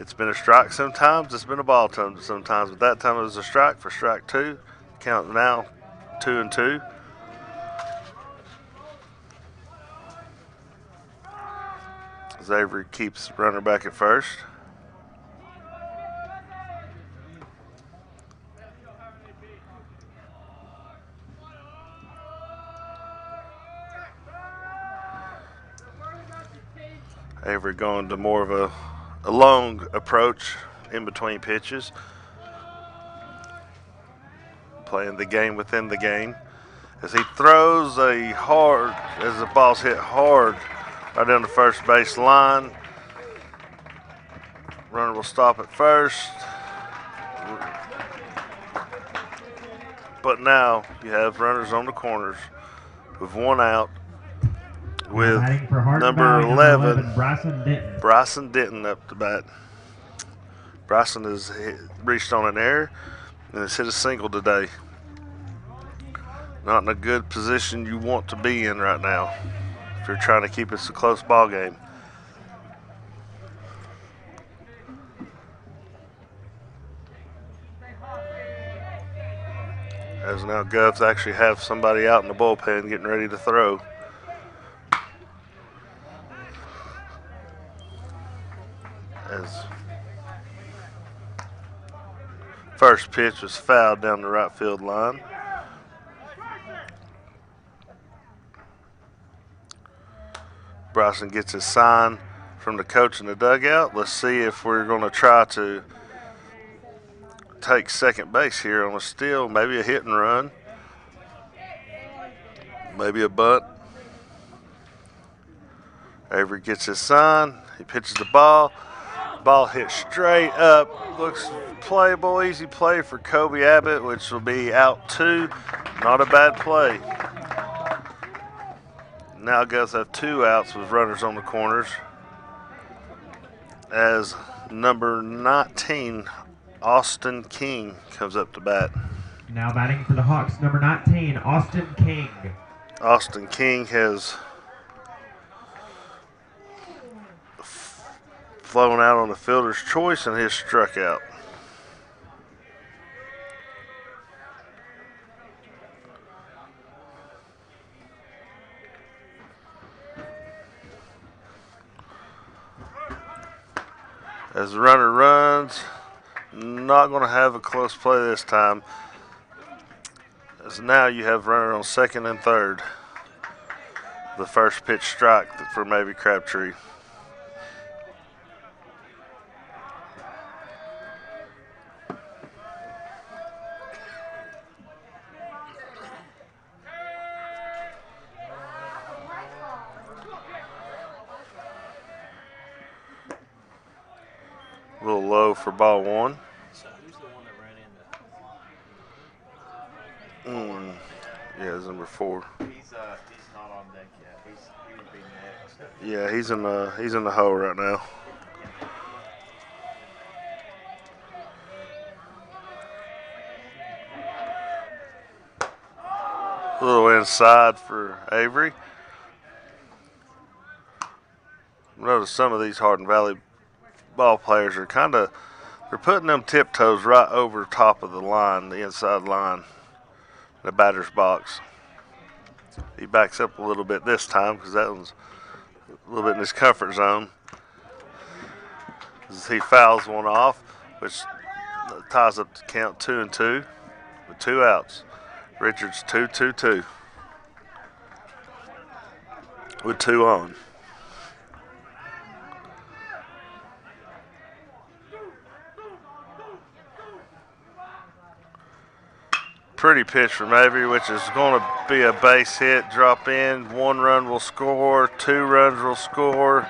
It's been a strike sometimes, it's been a ball sometimes, but that time it was a strike for strike 2. Count now 2-2. As Avery keeps the runner back at first. Avery going to more of a long approach in between pitches. Playing the game within the game. As he throws as the ball's hit hard right down the first base line. Runner will stop at first. But now you have runners on the corners with 1 out. With number 11, Bryson Denton up to bat. Bryson has reached on an error and has hit a single today. Not in a good position you want to be in right now if you're trying to keep this a close ball game. As now Govs actually have somebody out in the bullpen getting ready to throw. As first pitch was fouled down the right field line. Bryson gets his sign from the coach in the dugout. Let's see if we're going to try to take second base here on a steal, maybe a hit and run, maybe a bunt. Avery gets his sign. He pitches the ball. Ball hit straight up. Looks playable. Easy play for Kobe Abbott, which will be out 2. Not a bad play. Now Govs have 2 outs with runners on the corners. As number 19, Austin King, comes up to bat. Now batting for the Hawks, number 19, Austin King. Austin King has flown out on the fielder's choice and has struck out. As the runner runs, not going to have a close play this time. As now you have runner on second and third. The first pitch strike for maybe Crabtree. A little low for ball 1. So who's the one that ran into? Yeah, it's number 4. He's not on deck yet. He would be next. Yeah, he's in the hole right now. A little inside for Avery. Notice some of these Hardin Valley ball players are they're putting them tiptoes right over top of the line, the inside line, the batter's box. He backs up a little bit this time because that one's a little bit in his comfort zone. As he fouls one off, which ties up the count 2-2 with 2 outs. Richards 2-2-2 with 2 on. Pretty pitch from Avery, which is going to be a base hit, drop in. 1 run will score, 2 runs will score.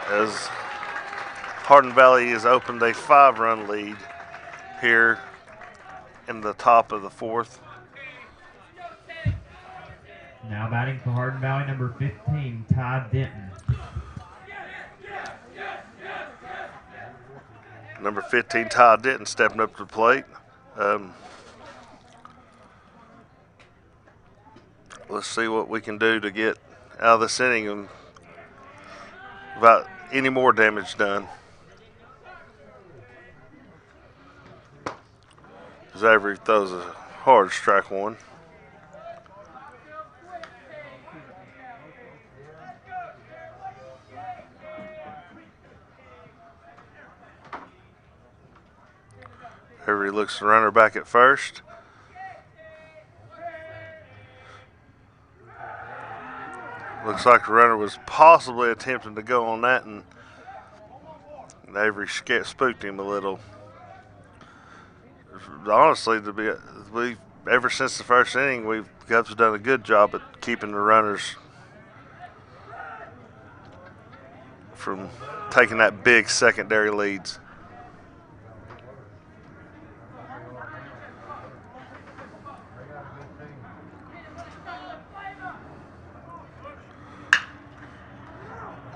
As Hardin Valley has opened a 5-run lead here in the top of the 4th. Now batting for Hardin Valley, number 15, Todd Denton. Number 15, Todd Denton, stepping up to the plate. Let's see what we can do to get out of this inning and without any more damage done. As Avery throws a hard strike one. Avery looks the runner back at first. Looks like the runner was possibly attempting to go on that, and Avery spooked him a little. Honestly, ever since the first inning, Cubs have done a good job at keeping the runners from taking that big secondary leads.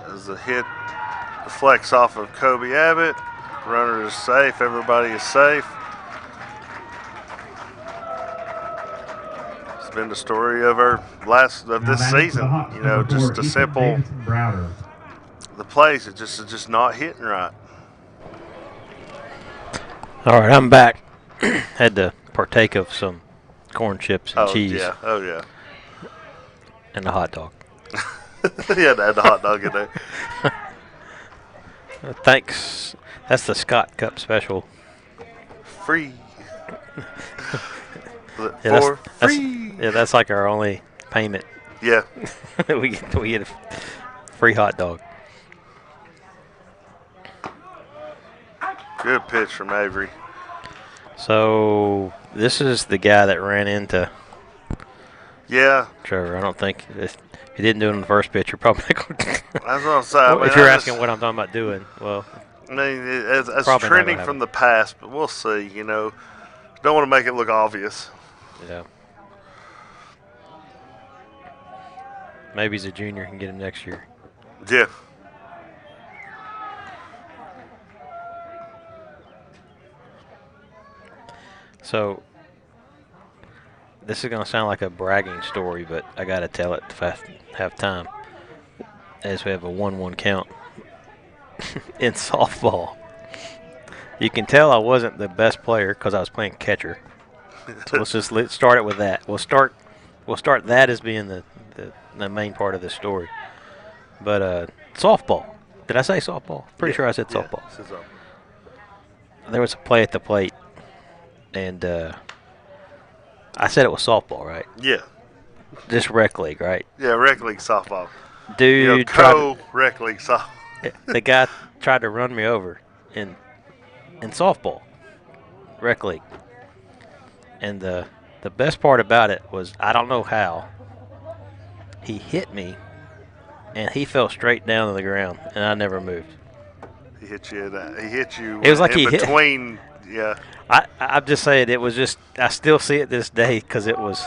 As the hit deflects off of Kobe Abbott, runner is safe. Everybody is safe. It's been the story of this season. You know, just a simple. The plays are just not hitting right. All right, I'm back. Had to partake of some corn chips and cheese. Oh yeah. And a hot dog. Yeah, they had the hot dog in there. Thanks. That's the Scott Cup special. Free. That's like our only payment. Yeah. we get a free hot dog. Good pitch from Avery. So this is the guy that ran into Trevor. I don't think if he didn't do it on the first pitch, you're probably going to. That's what I'm saying. If you're asking what I'm talking about doing, well. I mean, it's trending from the past, but we'll see. You know, don't want to make it look obvious. Yeah. Maybe he's a junior and get him next year. Yeah. So, this is going to sound like a bragging story, but I got to tell it if I have time. As we have a 1-1 count in softball. You can tell I wasn't the best player because I was playing catcher. So let's start it with that. We'll start that as being the main part of this story. But softball. Did I say softball? Pretty sure I said softball. There was a play at the plate, and I said it was softball, right? Yeah. Just rec league, right? Yeah, rec league softball. Dude, rec league softball. The guy tried to run me over in softball, rec league. And the best part about it was, I don't know how, he hit me, and he fell straight down to the ground, and I never moved. He hit you. He hit you. It was like he between. Yeah. I'm just saying, it was just. I still see it this day because it was.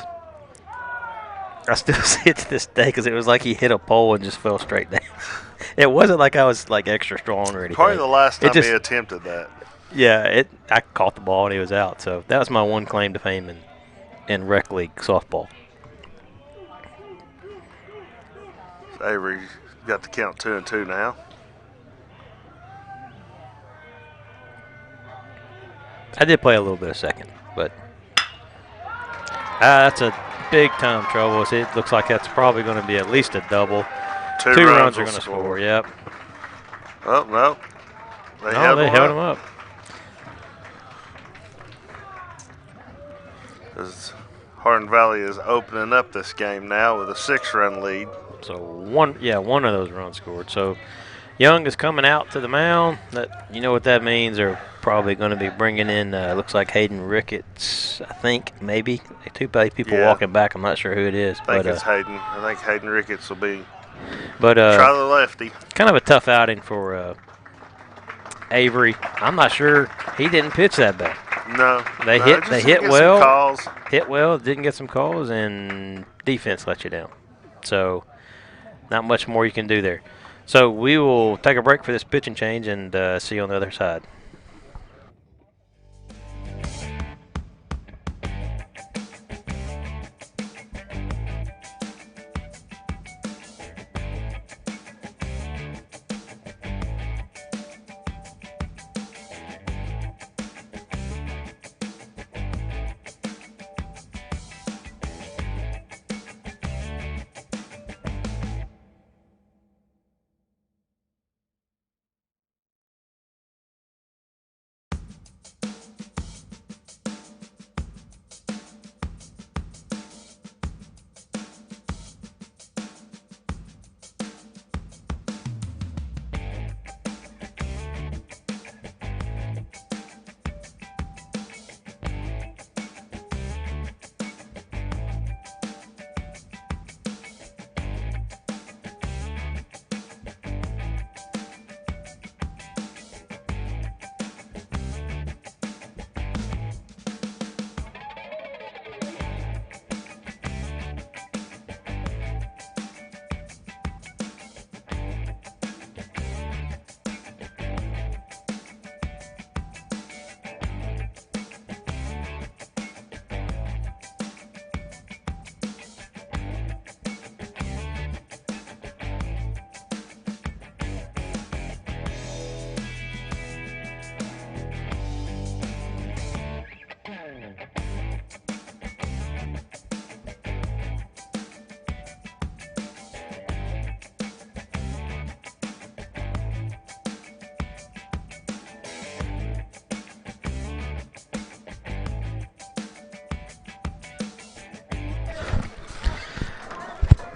I still see it to this day because it was like he hit a pole and just fell straight down. It wasn't like I was like extra strong or anything. Probably the last time he attempted that. Yeah, I caught the ball and he was out. So that was my one claim to fame in rec league softball. So Avery got the count 2-2 now. I did play a little bit of second, but that's a big time trouble. It looks like that's probably going to be at least a double. Two runs are going to score. Yep. Oh, no. They held him up. As Hardin Valley is opening up this game now with a 6-run lead. So one of those runs scored. So Young is coming out to the mound. You know what that means? They're probably going to be bringing in, looks like Hayden Ricketts, I think, maybe. Two people walking back. I'm not sure who it is. I think it's Hayden. I think Hayden Ricketts will be. But try the lefty. Kind of a tough outing for Avery, I'm not sure he didn't pitch that bad. No. They no, hit just they to hit get well. Some calls. Hit well, didn't get some calls, and defense let you down. So not much more you can do there. So we will take a break for this pitching change and see you on the other side.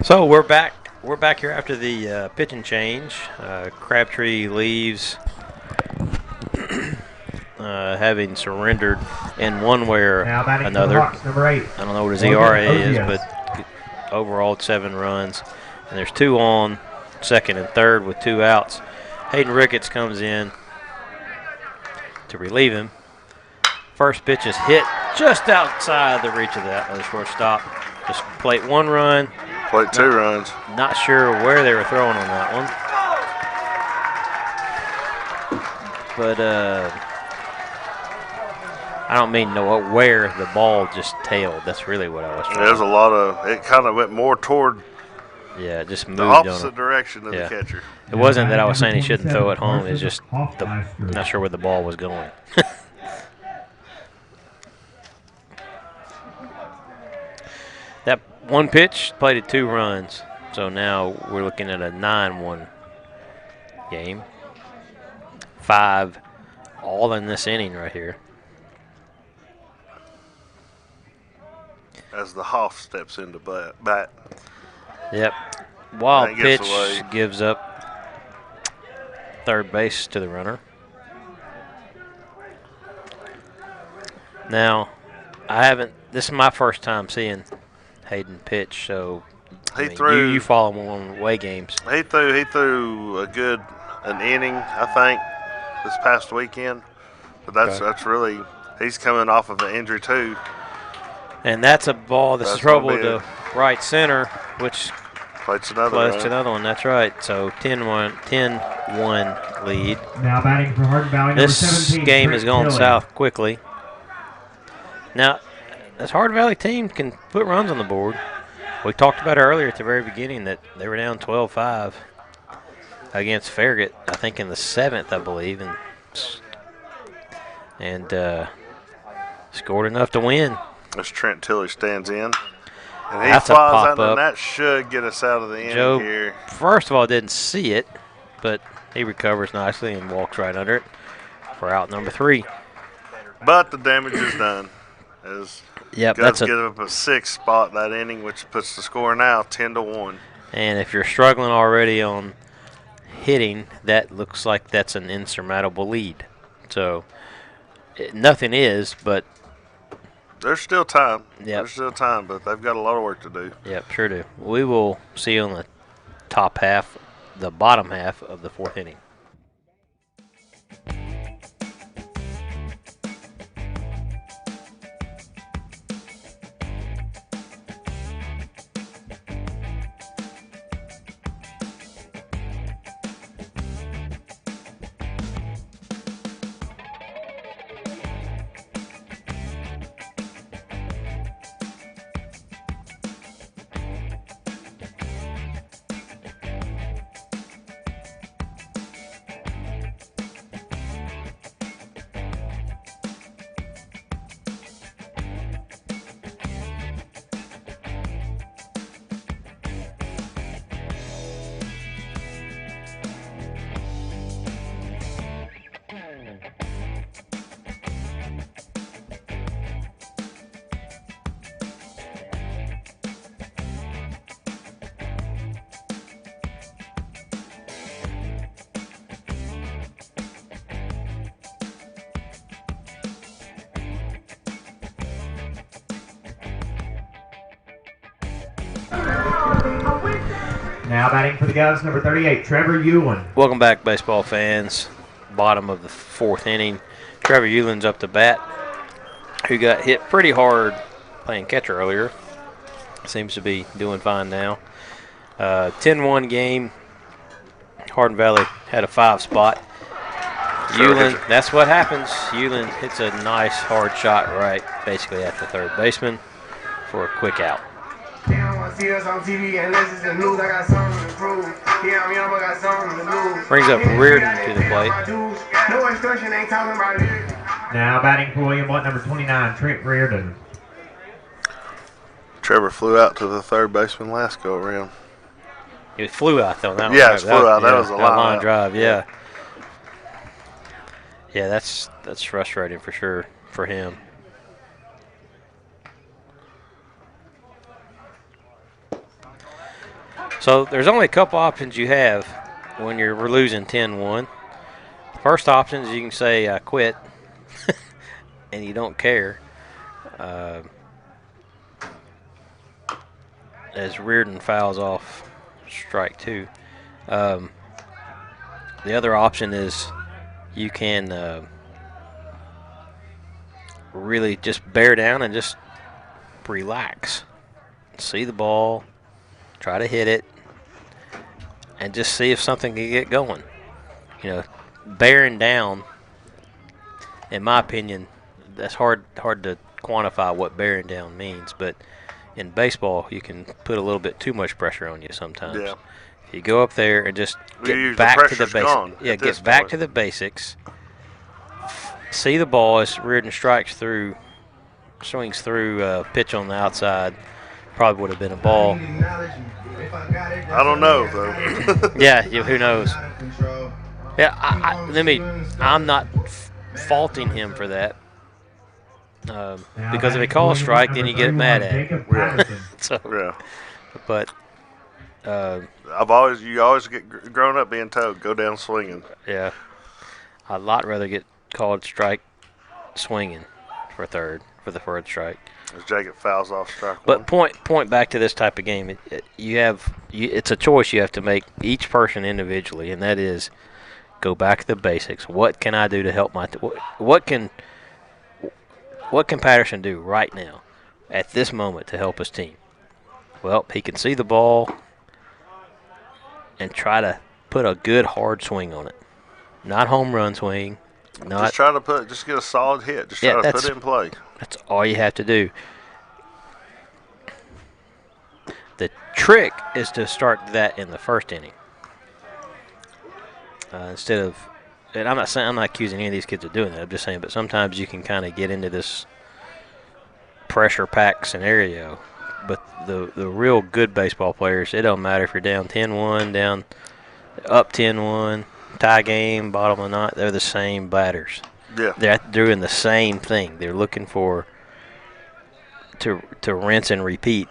So we're back. We're back here after the pitching change. Crabtree leaves, having surrendered in one way or Now batting for the another. Hawks, number 8. I don't know what his Logan ERA is, Odias. but overall it's 7 runs. And there's 2 on, second and third with 2 outs. Hayden Ricketts comes in to relieve him. First pitch is hit just outside the reach of that other shortstop. Just plate 1 run. Played 2 runs. Not sure where they were throwing on that one. But I don't mean know where the ball just tailed. That's really what I was trying. There's a lot of, it kind of went more toward Yeah, it just moved the on opposite him. direction of Yeah. the catcher. It wasn't that I was saying he shouldn't throw it home. It's just not sure where the ball was going. That one pitch played at 2 runs. So now we're looking at a 9-1 game. 5 all in this inning right here. As the Hoff steps into bat. Yep. Wild That gets pitch away. gives up third base to the runner. Now, this is my first time seeing Hayden pitch, so He threw. you follow him on away games. He threw an inning, I think, this past weekend. But that's really, he's coming off of an injury too. And that's a ball that's That's trouble gonna be to right center, which Plays another plays run. to another one. That's right. So 10-1 lead. Now batting for Hardin Valley, number This 17. game Trent is going Tilley. south quickly. Now, this Hardin Valley team can put runs on the board. We talked about earlier at the very beginning that they were down 12-5 against Farragut, I think in the 7th, I believe, and scored enough to win. As Trent Tilley stands in. And he That's a flies out, pop-up. and that should get us out of the inning Joe, here. first of all, didn't see it, but he recovers nicely and walks right under it for out number 3. But the damage is done. As Yep, Govs that's get up a 6th spot that inning, which puts the score now 10-1. and if you're struggling already on hitting, that looks like that's an insurmountable lead. So nothing is, but There's still time. Yep. There's still time, but they've got a lot of work to do. yep, sure do. We will see you on the bottom half of the 4th inning. Now batting for the Govs, number 38, Trevor Ewan. Welcome back, baseball fans. Bottom of the fourth inning. Trevor Euland's up to bat, who got hit pretty hard playing catcher earlier. Seems to be doing fine now. 10-1 game. Hardin Valley had a 5 spot. Euland, that's what happens. Euland hits a nice hard shot right basically at the third baseman for a quick out. They don't want to see us on TV unless it's the news. I got something to prove. Yeah, I'm young, but got something to lose. Brings up Reardon to the plate. No instruction, ain't talking about it. Now batting for William Blount, number 29, Trent Reardon. Trevor flew out to the third baseman last go around. It flew out though. That Yeah, one, it flew out. That was a line line drive. Yeah. Yeah, that's frustrating for sure for him. So there's only a couple options you have when we're losing 10-1. First option is you can say I quit, and you don't care. As Reardon fouls off strike 2. The other option is you can really just bear down and just relax. See the ball, try to hit it, and just see if something can get going. You know, bearing down, in my opinion, that's hard to quantify what bearing down means, but in baseball, you can put a little bit too much pressure on you sometimes. Yeah. If you go up there and just get back to the basics. Yeah, get back to the basics. See the ball as Reardon swings through pitch on the outside. Probably would have been a ball. I don't know, though. Yeah, who knows? Yeah, I'm not faulting him for that. Because if he calls strike, then you get mad at him. So, Yeah. but You always get grown up being told, go down swinging. yeah, I'd a lot rather get called strike swinging for the third strike. As Jacob fouls off strike But one. point back to this type of game. It's a choice you have to make each person individually, and that is go back to the basics. What can I do to help what can Patterson do right now at this moment to help his team? Well, he can see the ball and try to put a good hard swing on it. Not home run swing. Just try to just get a solid hit. Just try to put it in play. That's all you have to do. The trick is to start that in the first inning. Instead of, and I'm not accusing any of these kids of doing that. I'm just saying, but sometimes you can kind of get into this pressure pack scenario. But the real good baseball players, it don't matter if you're down 10-1, down up 10-1, tie game, bottom of the ninth, they're the same batters. Yeah. They're doing the same thing. They're looking to rinse and repeat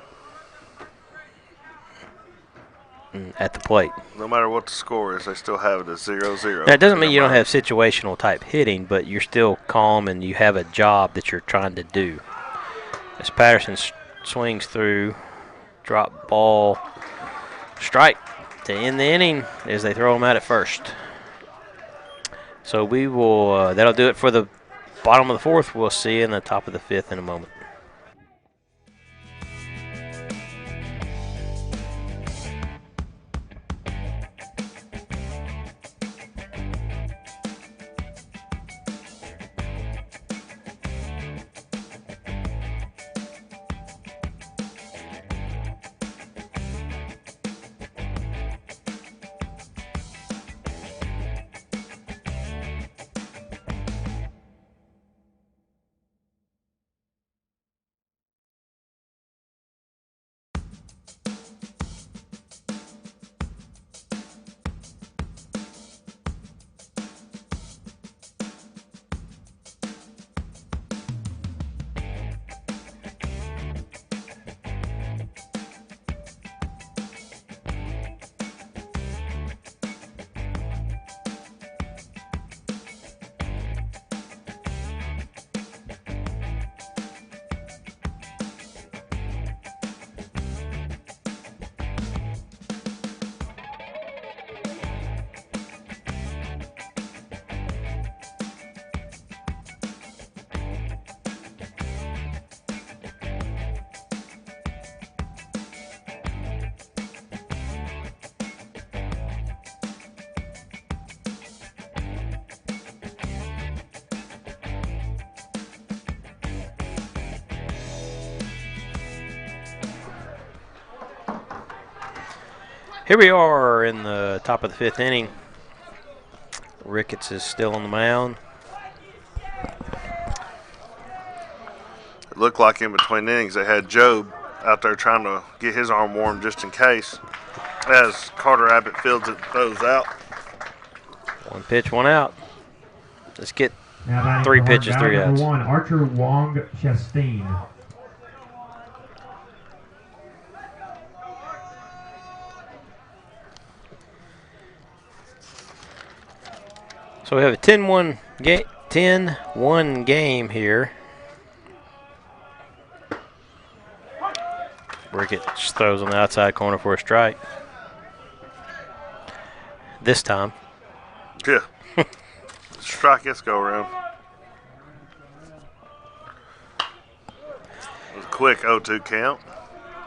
at the plate. No matter what the score is, they still have it as 0-0. Now, it doesn't mean you don't have situational type hitting, but you're still calm and you have a job that you're trying to do. As Patterson swings through, drop ball, strike to end the inning as they throw him out at first. So we will. That'll do it for the bottom of the fourth. We'll see you in the top of the fifth in a moment. Here we are in the top of the 5th inning. Ricketts is still on the mound. It looked like in between innings they had Job out there trying to get his arm warm just in case. As Carter Abbott fields it and throws out. 1 pitch, 1 out. Let's get Now batting 3 for Hardin pitches, Valley, 3 outs. number 1, Archer Wong Chastain. So we have a 10-1 game here. Ricketts throws on the outside corner for a strike. This time. Yeah. Strike this go around. It was a quick 0-2 count.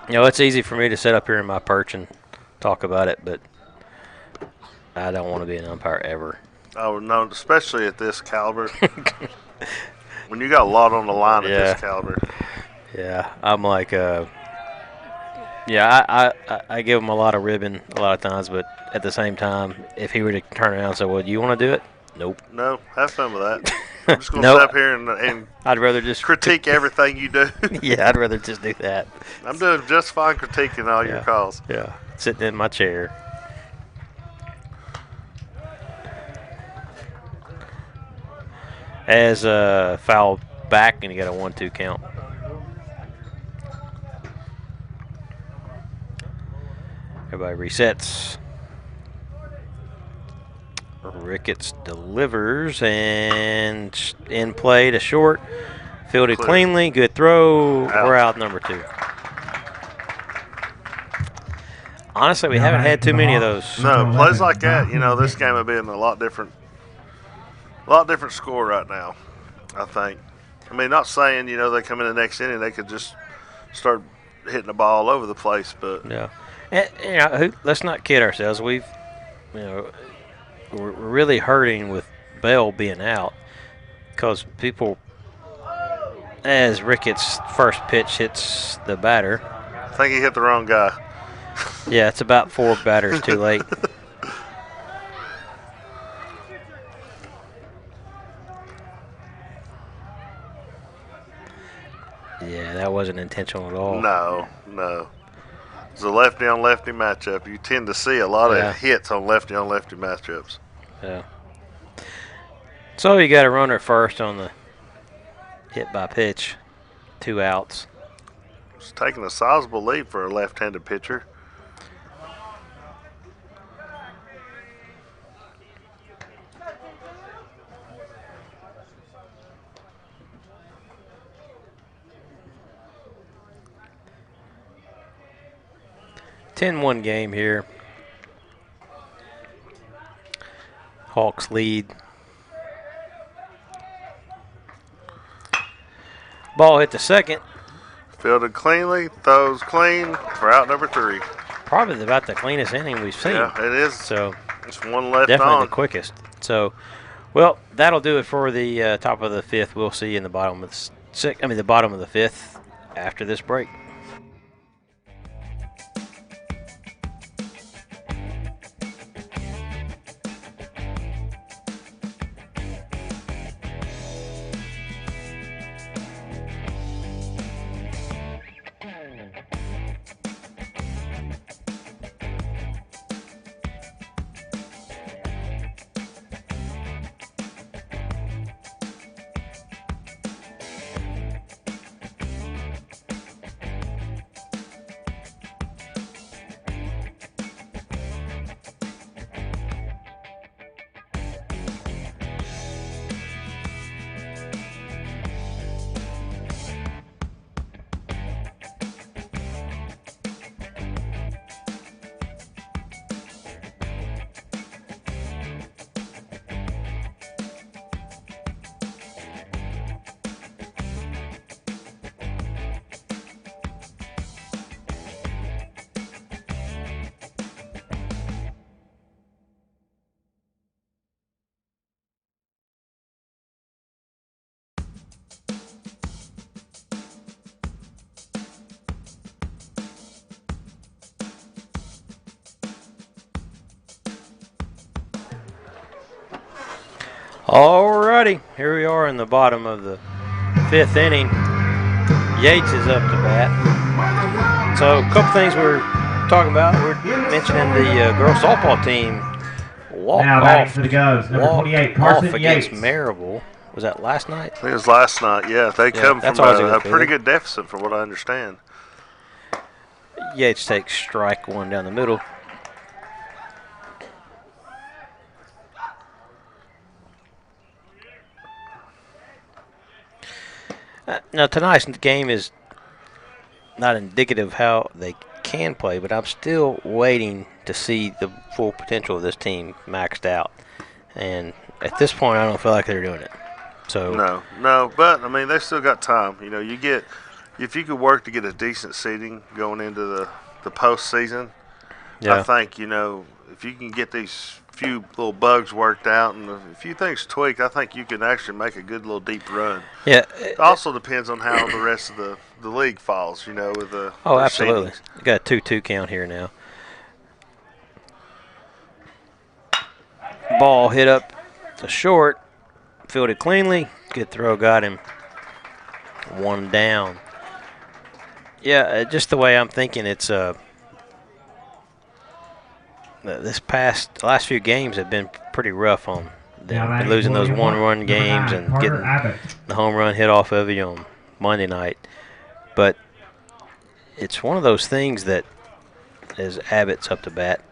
You know, it's easy for me to sit up here in my perch and talk about it, but I don't want to be an umpire ever. Oh, no, especially at this caliber. When you got a lot on the line at Yeah. this caliber. Yeah, I'm like, I give him a lot of ribbon a lot of times, but at the same time, if he were to turn around and say, well, do you want to do it? Nope. No, have fun with that. I'm just going to Nope. sit up here and I'd rather just critique everything you do. Yeah, I'd rather just do that. I'm doing just fine critiquing all your calls. Yeah, sitting in my chair. As foul back, and you got a 1-2 count. Everybody resets. Ricketts delivers and in play to short. Fielded Clear. cleanly. Good throw. Out. We're out number 2. Honestly, we Now haven't batting had for too the many of Hawks. those. No, Number plays 11, like that, Matthew this game Gibson. would be in a lot different score right now, I think. I mean, not saying, they come in the next inning, they could just start hitting the ball all over the place, but Yeah, and let's not kid ourselves. We're really hurting with Bell being out because people, as Ricketts' first pitch hits the batter. I think he hit the wrong guy. Yeah, it's about 4 batters too late. Yeah, that wasn't intentional at all. No. It's a lefty on lefty matchup. You tend to see a lot Yeah. of hits on lefty matchups. Yeah. So you got a runner at first on the hit by pitch, 2 outs. It's taking a sizable lead for a left-handed pitcher. Ten-one game here. Hawks lead. Ball hit the second. Fielded cleanly, throws clean for out number 3. Probably about the cleanest inning we've seen. Yeah, it is. So It's one left definitely on. the quickest. So, well, that'll do it for the top of the 5th. We'll see you in the bottom of the bottom of the 5th after this break. Alrighty, here we are in the bottom of the 5th inning. Yates is up to bat. So a couple things we're talking about. We're mentioning the girls softball team walked Now batting off, for the Govs, number 28, Carson off against Yates. Maryville. Was that last night? I think it was last night. Yeah, they come that's from always a good a pretty feeling. good deficit, from what I understand. Yates takes strike one down the middle. Now tonight's game is not indicative of how they can play, but I'm still waiting to see the full potential of this team maxed out. And at this point, I don't feel like they're doing it. So No, but I mean they still got time. You know, if you could work to get a decent seeding going into the postseason. yeah, I think if you can get these few little bugs worked out and a few things tweaked, I think you can actually make a good little deep run. yeah. It also depends on how the rest of the league falls. With the Absolutely. seedings. You got a 2-2 count here now. Ball hit up to short, fielded cleanly. Good throw, got him. One down. Yeah, just the way I'm thinking, it's the last few games have been pretty rough on them. Been losing those one-run games and getting the home run hit off of you on Monday night. But it's one of those things that, as Abbott's up to bat,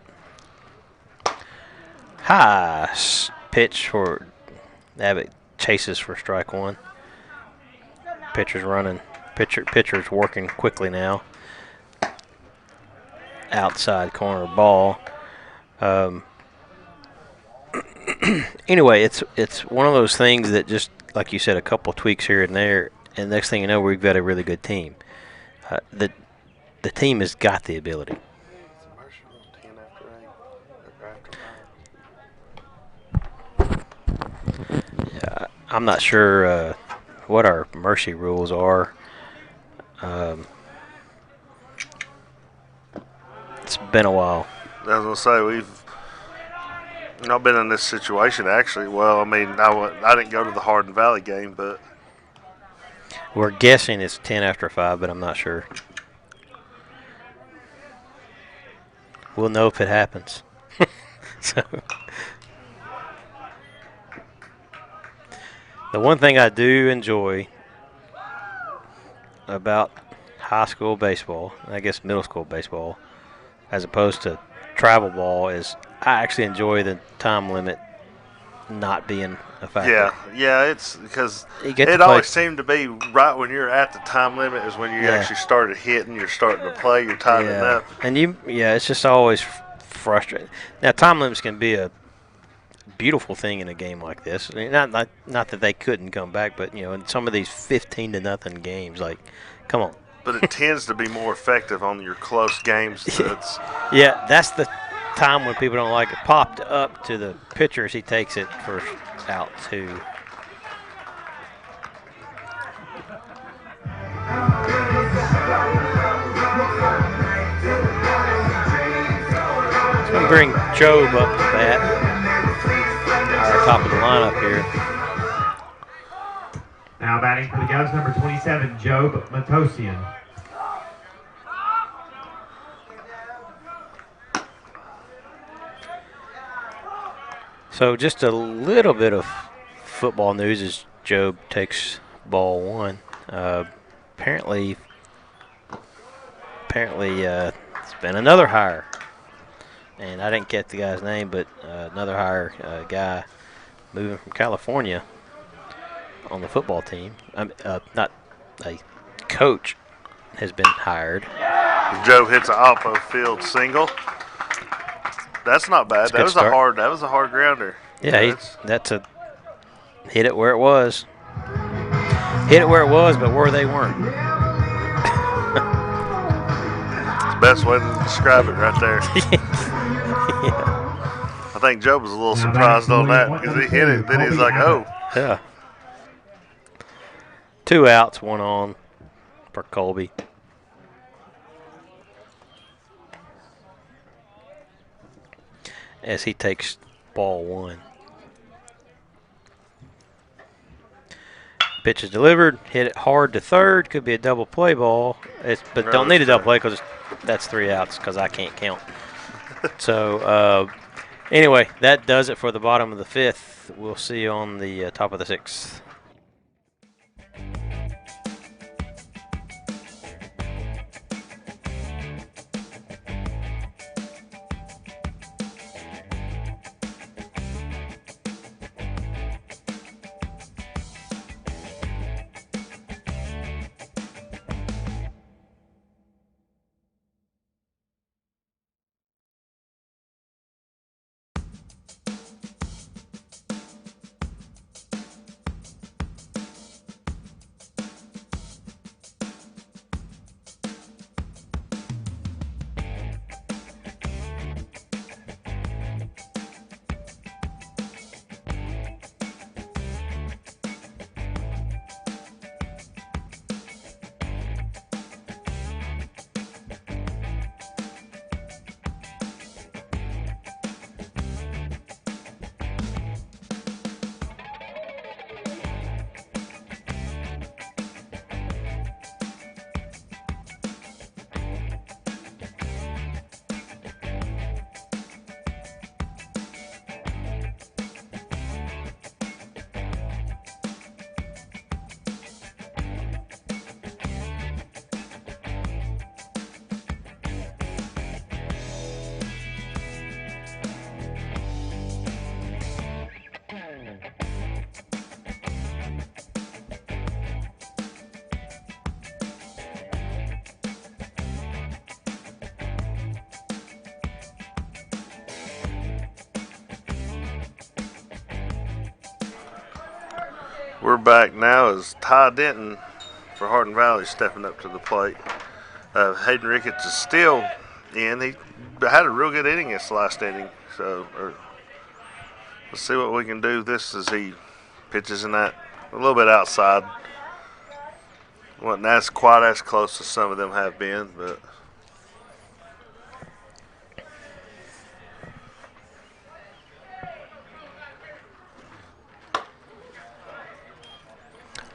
high pitch for Abbott, chases for strike one. Pitcher's running. Pitcher's working quickly now. Outside corner ball. Anyway, it's one of those things that, just like you said, a couple tweaks here and there, and next thing you know, we've got a really good team. The team has got the ability. Yeah, I'm not sure what our mercy rules are. It's been a while. I was gonna say we've not been in this situation actually. Well, I mean, I didn't go to the Hardin Valley game, but We're guessing it's 10 after 5, but I'm not sure. We'll know if it happens. So, the one thing I do enjoy about high school baseball, I guess middle school baseball, as opposed to travel ball, is I actually enjoy the time limit not being a factor. Yeah, it's because You get to it play- always seemed to be right when you're at the time limit is when you Yeah. actually started hitting, you're starting to play, you're timing up. And it's just always frustrating. Now, time limits can be a beautiful thing in a game like this. I mean, not that they couldn't come back, but in some of these 15-0 games, like, come on. But it tends to be more effective on your close games. Yeah, that's the time when people don't like it. Popped up to the pitcher as he takes it for out 2. It's going to bring Job up to bat. Our top of the lineup here. Now batting for the Govs, number 27, Job Matosian. So just a little bit of football news as Job takes ball 1. Apparently, it's been another hire. And I didn't get the guy's name, but another hire guy moving from California on the football team. Not a coach has been hired. Joe hits an Alpo field single. That's not bad. That was a hard grounder. Yeah, that's a hit it where it was. Hit it where it was, but where they weren't. It's the best way to describe it right there. Yeah. I think Joe was a little surprised on that because he hit it. Then he's like, oh. Yeah. 2 outs, 1 on for Colby. As he takes ball 1. Pitch is delivered. Hit it hard to third. Could be a double play ball. But don't need a double play because that's 3 outs because I can't count. So, anyway, that does it for the bottom of the 5th. We'll see you on the top of the 6th. We're back now as Ty Denton for Hardin Valley stepping up to the plate. Hayden Ricketts is still in. He had a real good inning this last inning. So let's see what we can do this as he pitches in that a little bit outside. Wasn't as quite as close as some of them have been, but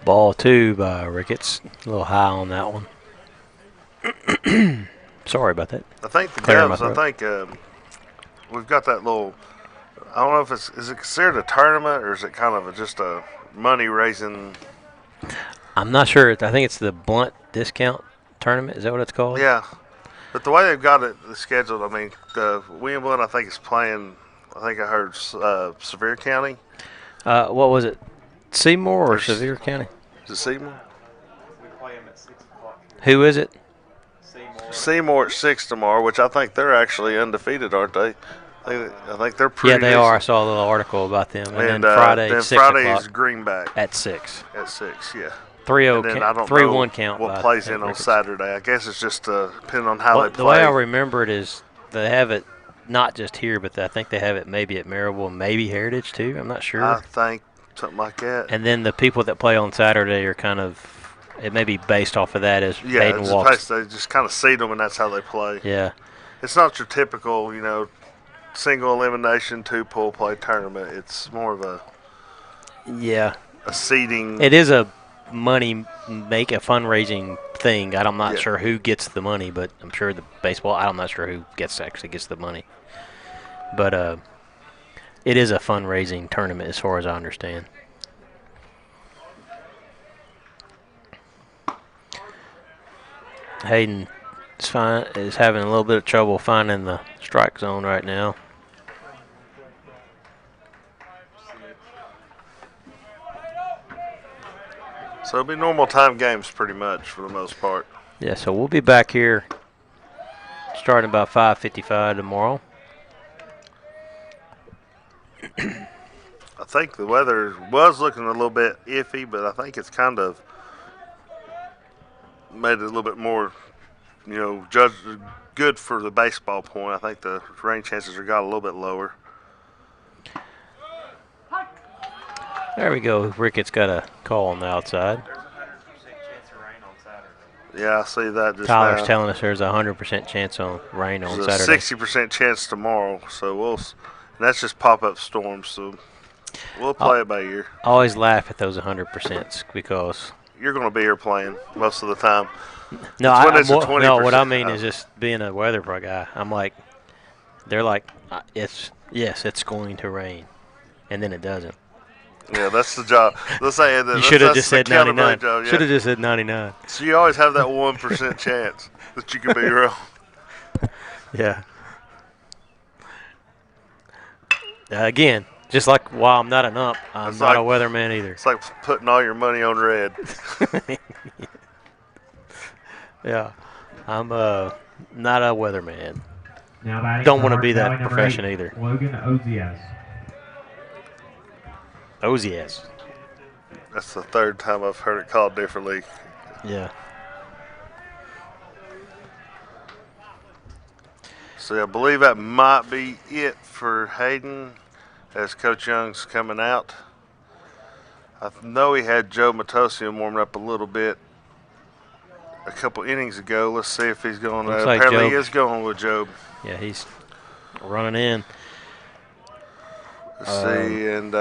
Ball 2 by Ricketts. A little high on that one. Sorry about that. I think the Clear my Cubs, I throat. think we've got that little, I don't know if is it considered a tournament or is it kind of just a money raising? I'm not sure. I think it's the Blount discount tournament. Is that what it's called? Yeah. But the way they've got it scheduled, I mean, William Blount, I think, is playing, I think I heard Sevier County. What was it? Seymour or Or Sevier County? Is it Seymour? We play them at 6 o'clock. Who is it? Seymour. Seymour at 6 tomorrow, which I think they're actually undefeated, aren't they? I think they're pretty Yeah, they are. I decent. saw a little article about them. And, then Friday, Friday, 6 Friday's o'clock Greenback at 6. at 6, yeah. 3-0 And then I don't 3-1 know count. what by plays in on Ricketts. Saturday. I guess it's just depending on how Well, they the play. way I remember it is they have it not just here, but I think they have it maybe at Maryville and maybe Heritage too. I'm not sure. I think something like that. And then the people that play on Saturday are kind of, it may be based off of that as Yeah, Hayden it's walks. just, they just kind of seed them, and that's how they play. Yeah. It's not your typical, single elimination, 2-pool play tournament. It's more of a Yeah. seeding. It is a make a fundraising thing. I'm not Yeah. sure who gets the money, but I'm sure the baseball, I'm not sure who actually gets the money. But it is a fundraising tournament as far as I understand. Hayden is having a little bit of trouble finding the strike zone right now. So it'll be normal time games pretty much for the most part. Yeah, so we'll be back here starting about 5:55 tomorrow. I think the weather was looking a little bit iffy, but I think it's kind of made it a little bit more, judged good for the baseball point. I think the rain chances are got a little bit lower. There we go. Ricketts got a call on the outside. There's a 100% chance of rain on Saturday. Yeah, I see that just Tyler's now. telling us there's a 100% chance on rain on There's a Saturday. 60% chance tomorrow, so and that's just pop-up storms. So We'll play it by ear. I always laugh at those 100% because You're going to be here playing most of the time. no, It's when it's a no. What I 20%. mean is just being a weather guy. I'm like, they're like, it's going to rain, and then it doesn't. Yeah, that's the job. Let's say that. You should have that's just the said 99. accountability job, yeah. Should have just said 99. So you always have that 1% chance that you can be wrong. Yeah. Again, just like while I'm not an ump, I'm It's not like- a weatherman either. It's like putting all your money on red. Yeah, I'm not a weatherman. Now batting Don't for want to be Hardin that Valley, number profession 8, either. Logan Ozias. Ozias. That's the third time I've heard it called differently. Yeah. So I believe that might be it for Hayden as Coach Young's coming out. I know he had Joe Matosian warming up a little bit a couple innings ago. Let's see if he's going. Looks like Apparently he Job- is going with Job. Yeah, he's running in. Let's see, and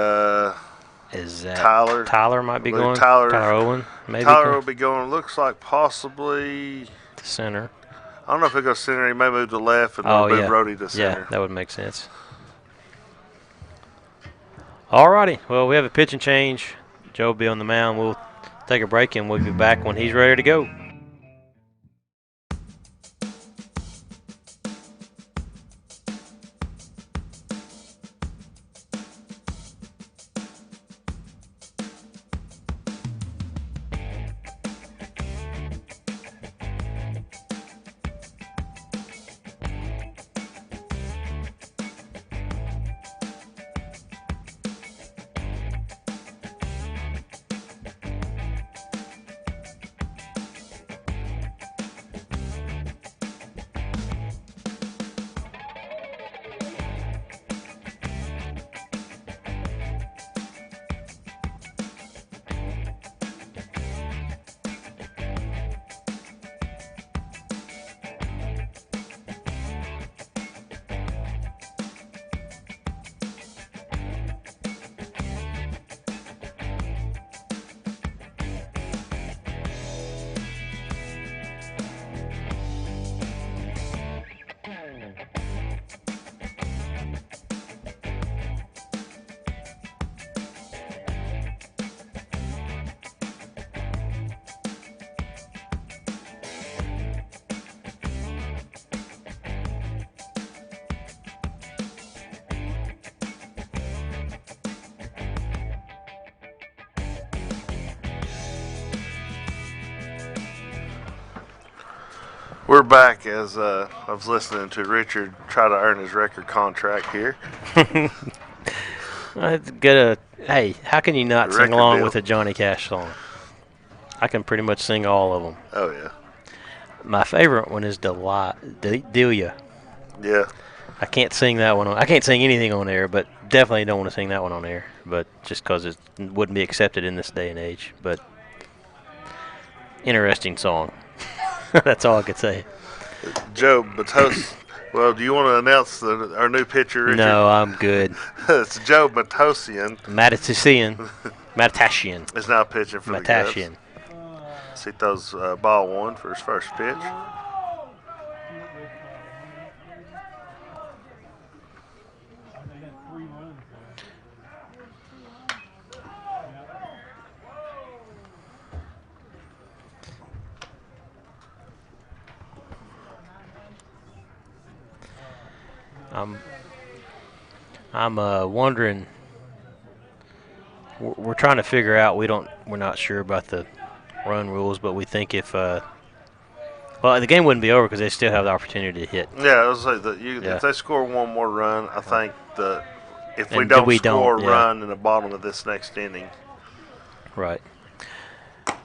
Is that Tyler. Tyler might be I believe going. Tyler- Owen, maybe. Tyler will be going. Looks like possibly. to center. I don't know if he'll go center. He may move to left and Oh, move yeah. Brody to center. Yeah, that would make sense. Alrighty. Well, we have a pitching change. Joe will be on the mound. We'll take a break and we'll be back when he's ready to go. We're back as I was listening to Richard try to earn his record contract here. Hey, how can you not sing Record along deal. with a Johnny Cash song? I can pretty much sing all of them. Oh, yeah. My favorite one is Delia. Yeah. I can't sing that one. I can't sing anything on air, but definitely don't want to sing that one on air. But just because it wouldn't be accepted in this day and age. But interesting song. That's all I could say. Joe Matos. Well, do you want to announce our new pitcher, Richard? No, I'm good. It's Joe Matosian. Matashian. Is now pitching for the Cubs. Matashian. So he throws ball one for his first pitch. I'm wondering. We're trying to figure out. We're not sure about the run rules, but we think if the game wouldn't be over because they still have the opportunity to hit. Yeah, I was like Yeah. if they score one more run, I think that if we And don't we score don't, a yeah. run in the bottom of this next inning, Right. But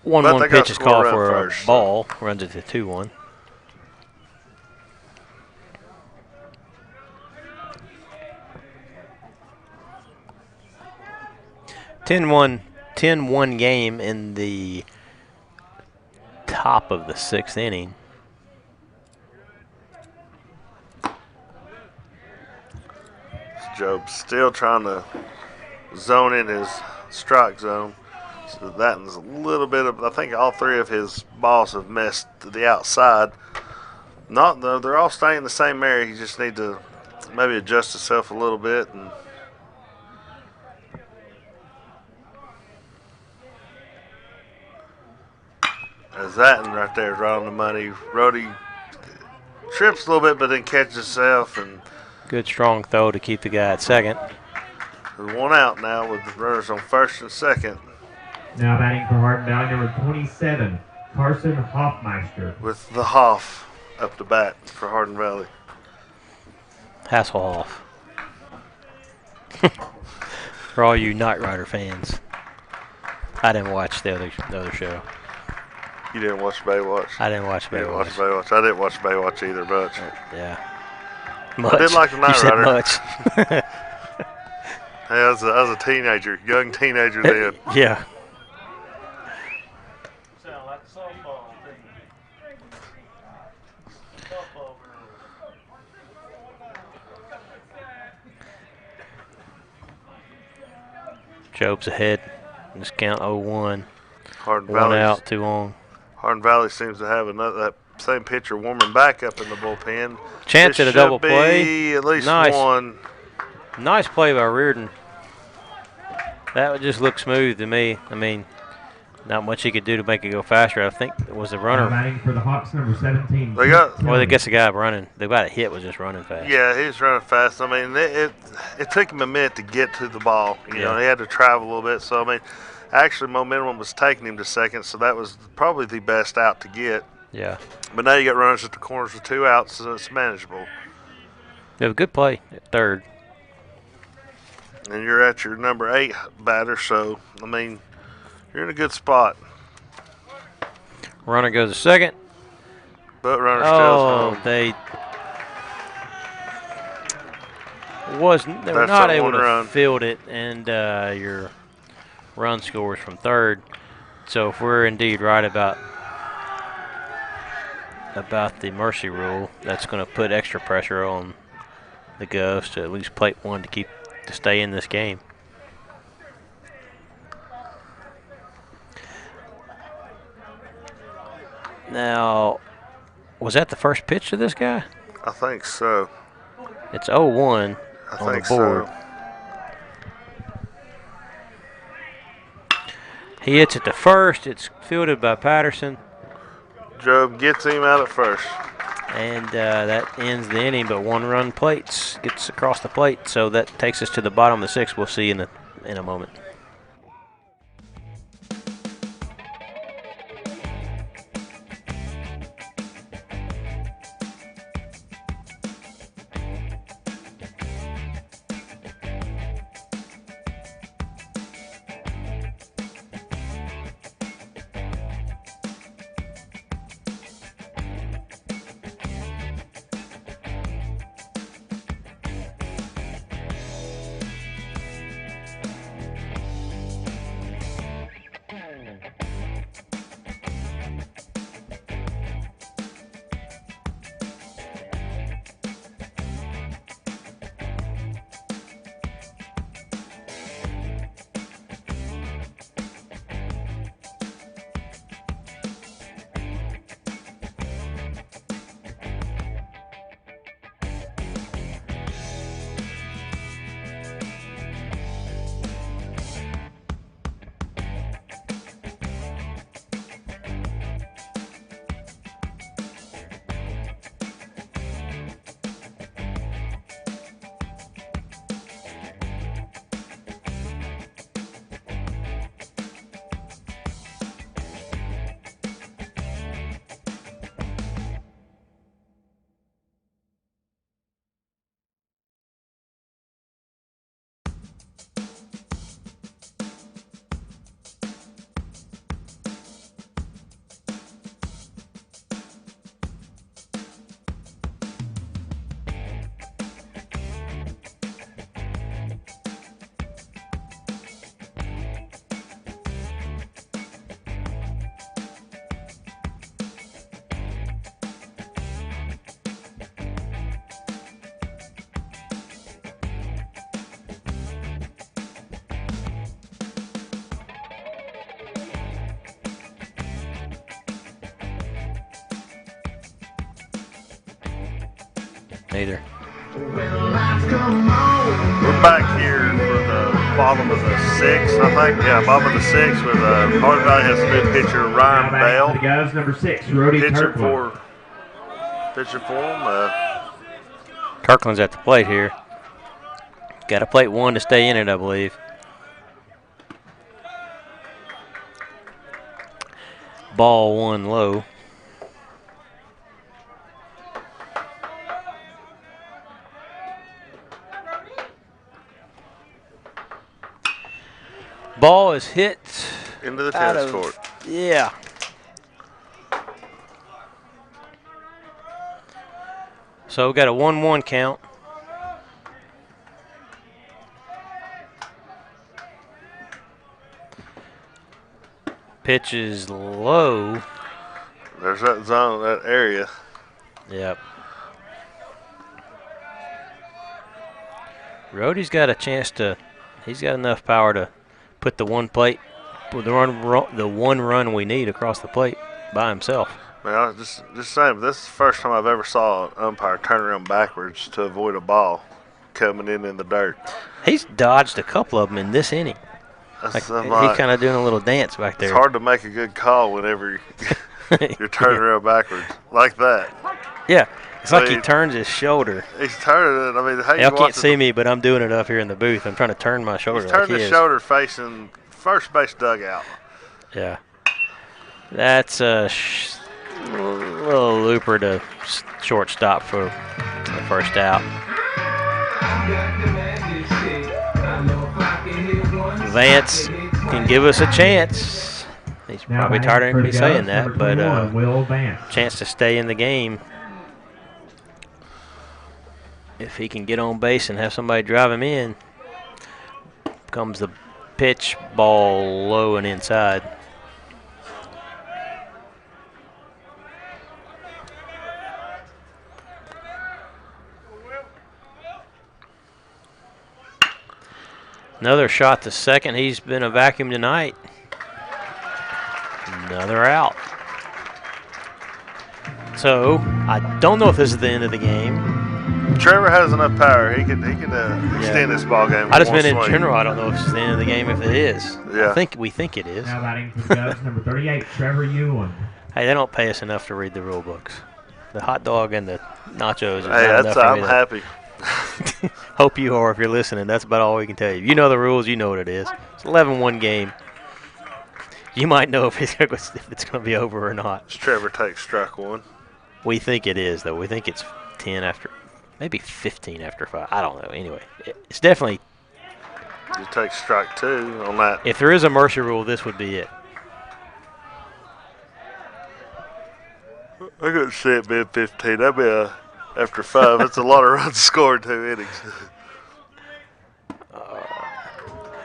1-1 they gotta pitch is score a called run for first, a so. ball. Runs it to 2-1. Ten-one game in the top of the sixth inning. Job still trying to zone in his strike zone. So that is a little bit of, I think all three of his balls have missed to the outside. Not though, they're all staying in the same area. He just need to maybe adjust himself a little bit. And as that one right there is right on the money. Rhodey trips a little bit, but then catches himself. And Good strong throw to keep the guy at second. there's one out now with the runners on first and second. Now batting for Hardin Valley, number 27, Carson Hoffmeister. With the Hoff up to bat for Hardin Valley. Hasselhoff. For all you Knight Rider fans. I didn't watch the other show. You didn't watch Baywatch? I didn't watch You didn't watch Baywatch. Baywatch. I didn't watch Baywatch either much. Yeah. Much. I did like the You Knight said Rider. much. Hey, I was a teenager, young teenager then. Yeah. Sound like a softball team. Softball girl. Job's ahead. Just count 0-1. Hardin One Valley. out, 2 on. Hardin Valley seems to have that same pitcher warming back up in the bullpen. Chance This at a double should play. be at least Nice. one. Nice play by Reardon. That would just look smooth to me. I mean, not much he could do to make it go faster. I think it was the Now runner. batting for the Hawks, number 17. They got- Well, I guess the guy running. The guy that hit was just running fast. Yeah, he was running fast. I mean, it took him a minute to get to the ball. You know, Yeah. he had to travel a little bit. So, I mean, actually, momentum was taking him to second, so that was probably the best out to get. Yeah. But now you got runners at the corners with 2 outs, so it's manageable. It was a good play at third. And you're at your number 8 batter, so, I mean, you're in a good spot. Runner goes to second. But runner still Oh, home. they were That's not that able one to run. field it, and your run scores from third. So if we're indeed right about the mercy rule, that's going to put extra pressure on the Govs to at least plate one to stay in this game. Now, was that the first pitch to this guy? I think so. It's 0-1 I on the think board. so. He hits it to first. It's fielded by Patterson, Job gets him out at first. and that ends the inning. But 1 run gets across the plate, so that takes us to the bottom of the 6th. We'll see in a moment. either. We're back here for the bottom of the 6th, I think. Yeah, bottom of the 6th with Hardin Valley has a new pitcher, Ryan Now batting Bell. for the Govs, number 6, Rody Pitching Kirkland. for him. Kirkland's at the plate here. Got to plate 1 to stay in it, I believe. Ball 1 low. Ball is hit into the out tennis of- court. Yeah. So we got a 1-1 count. Pitch is low. There's that zone, that area. Yep. Rody's got a chance to. He's got enough power to put the one run we need across the plate by himself. Man, I was just saying, this is the first time I've ever saw an umpire turn around backwards to avoid a ball coming in the dirt. He's dodged a couple of them in this inning. That's He's like, kind of doing a little dance back it's there. hard to make a good call whenever you're turning around backwards like that. Yeah, it's like he mean, turns his shoulder. He's turning it. I mean, how you Y'all can't watch see me, but I'm doing it up here in the booth. I'm trying to turn my shoulder. He's like turning his his. shoulder facing first base dugout. Yeah. That's a little looper to shortstop for the first out. Vance can give us a chance. He's Now probably batting tired for of the me saying Govs, that, number but 21, Will Vance. chance to stay in the game. If he can get on base and have somebody drive him in, comes the pitch, ball low and inside. Another shot to second. He's been a vacuum tonight. Another out. So I don't know if this is the end of the game. Trevor has enough power. He can extend this ball game. I just one meant in swing. general. I don't know if it's the end of the game. If it is, Yeah. we think it is. Now batting for the Govs, number 38, Trevor Ewan. Hey, they don't pay us enough to read the rule books. The hot dog and the nachos. Is Hey, not that's enough for I'm me to- happy. Hope you are if you're listening. That's about all we can tell you. You know the rules. You know what it is. It's 11-1 game. You might know if it's going to be over or not. Trevor takes strike one. We think it is, though. We think it's 10 after, maybe 15 after 5. I don't know. Anyway, it's definitely, You take strike two on that. if there is a mercy rule, this would be it. I couldn't see it being 15. That'd be after 5. It's a lot of runs scored 2 innings.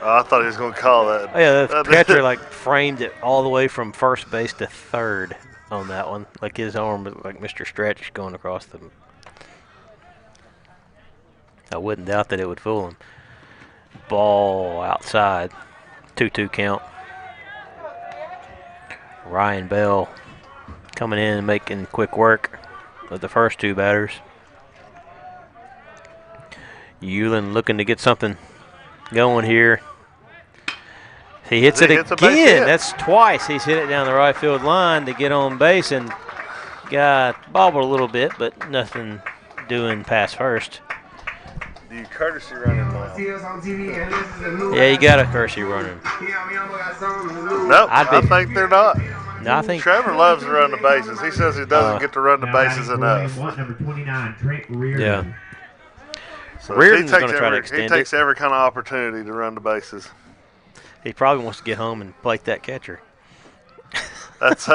I thought he was going to call that. Oh, yeah, the catcher framed it all the way from first base to third on that one. Like his arm was like Mr. Stretch going across the. I wouldn't doubt that it would fool him. Ball outside. 2-2 count. Ryan Bell coming in and making quick work of the first 2 batters. Euland looking to get something going here. He hits it Hits a base again. hit. That's twice he's hit it down the right field line to get on base and got bobbled a little bit, but nothing doing past first. Do you courtesy running now? See us on TV and this is a new. Yeah, you got a Kersey running. Yeah, we almost got something to lose. Nope, I'd I be- think they're not. No, I think Trevor loves to run the bases. He says he doesn't get to run the Now bases batting for enough. lane one, number 29, Trent Reardon. Yeah. So Reardon's he gonna takes try to he extend takes every kind of opportunity to run the bases. he probably wants to get home and plate that catcher. That's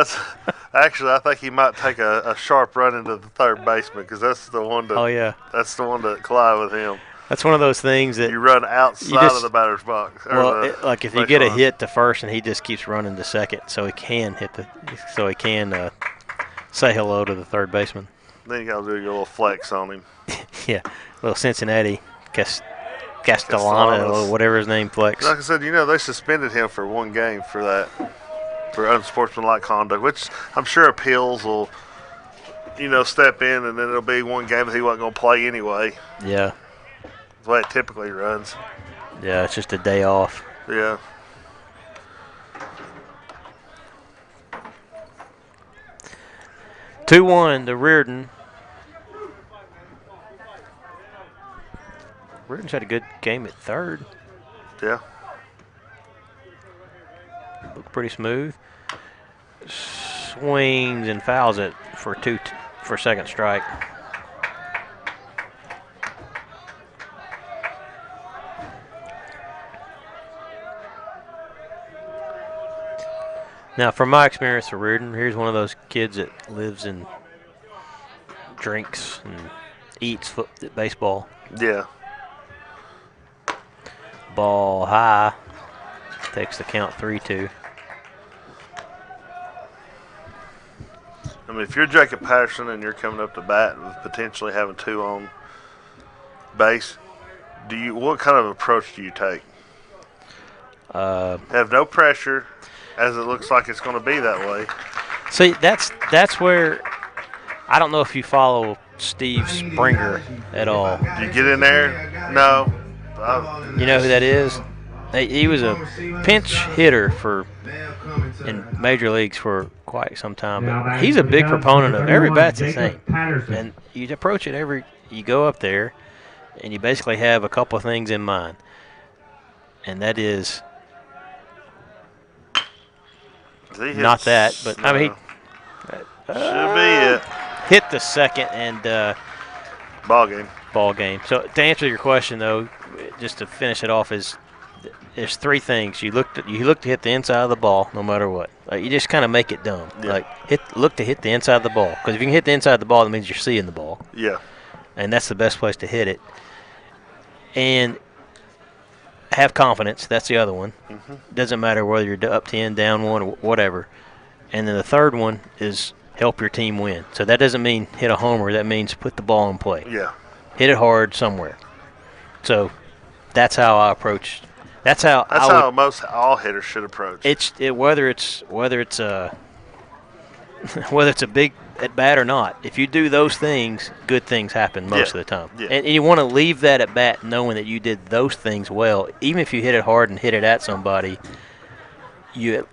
actually, I think he might take a sharp run into the third baseman because that's the one to Oh yeah, that's the one to collide with him. that's one of those things that. You run outside just- of the batter's box. or Well, the like if you base get a line. hit to first and he just keeps running to second, so he can say hello to the third baseman. then you got to do your little flex on him. Yeah, little Cincinnati Castellano, Castellanos. or whatever his name flex. Like I said, they suspended him for 1 game for that, for unsportsmanlike conduct, which I'm sure appeals will step in, and then it'll be one game that he wasn't going to play anyway. Yeah. That's the way it typically runs. Yeah, it's just a day off. Yeah. Two-1 to Reardon. Reardon's had a good game at third. Yeah. Looked pretty smooth. Swings and fouls it for second strike. Now, from my experience for Reardon, here's one of those kids that lives and drinks and eats baseball. Yeah. Ball high. Takes the count 3-2. I mean, if you're Jacob Patterson and you're coming up to bat with potentially having two on base, what kind of approach do you take? Have no pressure, as it looks like it's going to be that way. See, that's where I don't know if you follow Steve Springer at all. Do you get in there? No. You know who that is? He was a pinch hitter in major leagues for quite some time. But he's a big proponent of every bat's the same. And you approach it you go up there, and you basically have a couple of things in mind. And that is not that, but I mean, should be it. Hit the second and ball game. So to answer your question, though, just to finish it off, there's three things. You look to hit the inside of the ball, no matter what. You just kind of make it dumb. Yeah. Look to hit the inside of the ball, because if you can hit the inside of the ball, that means you're seeing the ball. Yeah. And that's the best place to hit it. And have confidence. That's the other one. Mm-hmm. Doesn't matter whether you're up 10, down 1, or whatever. And then the third one is help your team win. So that doesn't mean hit a homer. That means put the ball in play. Yeah. Hit it hard somewhere. So that's how I approach. That's how most all hitters should approach. Whether it's a big at bat or not. If you do those things, good things happen most of the time. Yeah. And you want to leave that at bat knowing that you did those things well. Even if you hit it hard and hit it at somebody, you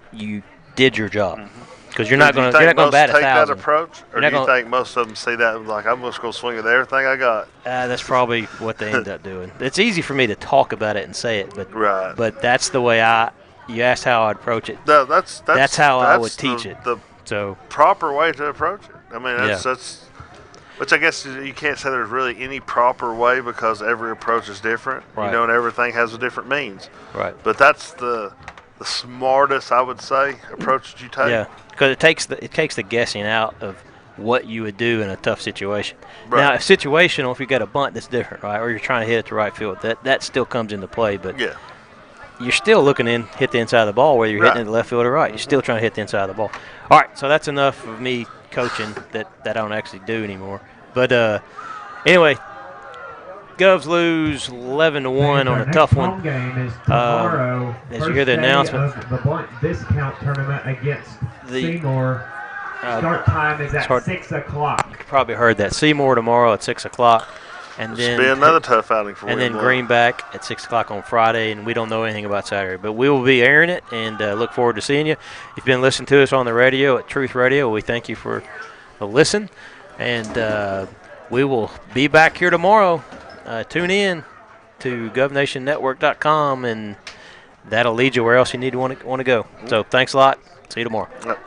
did your job. Because you're not going to bat 1,000. Take that approach, or do you think most of them see that like I'm just going to swing at everything I got? That's probably what they end up doing. It's easy for me to talk about it and say it, but right. But that's the way you asked how I'd approach it. No, that's how I would teach it. The proper way to approach it. I mean, that's which I guess you can't say there's really any proper way because every approach is different. Right. And everything has a different means. Right. But that's the smartest, I would say, approach that you take. Yeah, because it takes the guessing out of what you would do in a tough situation. Right. Now, situational, if you got a bunt, that's different, right? Or you're trying to hit it to right field, that still comes into play. But yeah, you're still looking in, hit the inside of the ball, whether you're hitting it to left field or right. You're still trying to hit the inside of the ball. All right, so that's enough of me coaching that I don't actually do anymore. But anyway, Govs lose 11-1 on a tough one. Game is tomorrow. As you hear the announcement, The Blount discount tournament against Seymour. Start time is at 6 o'clock. You probably heard that. Seymour tomorrow at 6 o'clock. And then be another tough outing for and then Greenback at 6 o'clock on Friday, and we don't know anything about Saturday. But we will be airing it, and look forward to seeing you. If you've been listening to us on the radio at Truth Radio, we thank you for the listen. And we will be back here tomorrow. Tune in to govnationnetwork.com, and that'll lead you where else you need to want to go. So thanks a lot. See you tomorrow. Yep.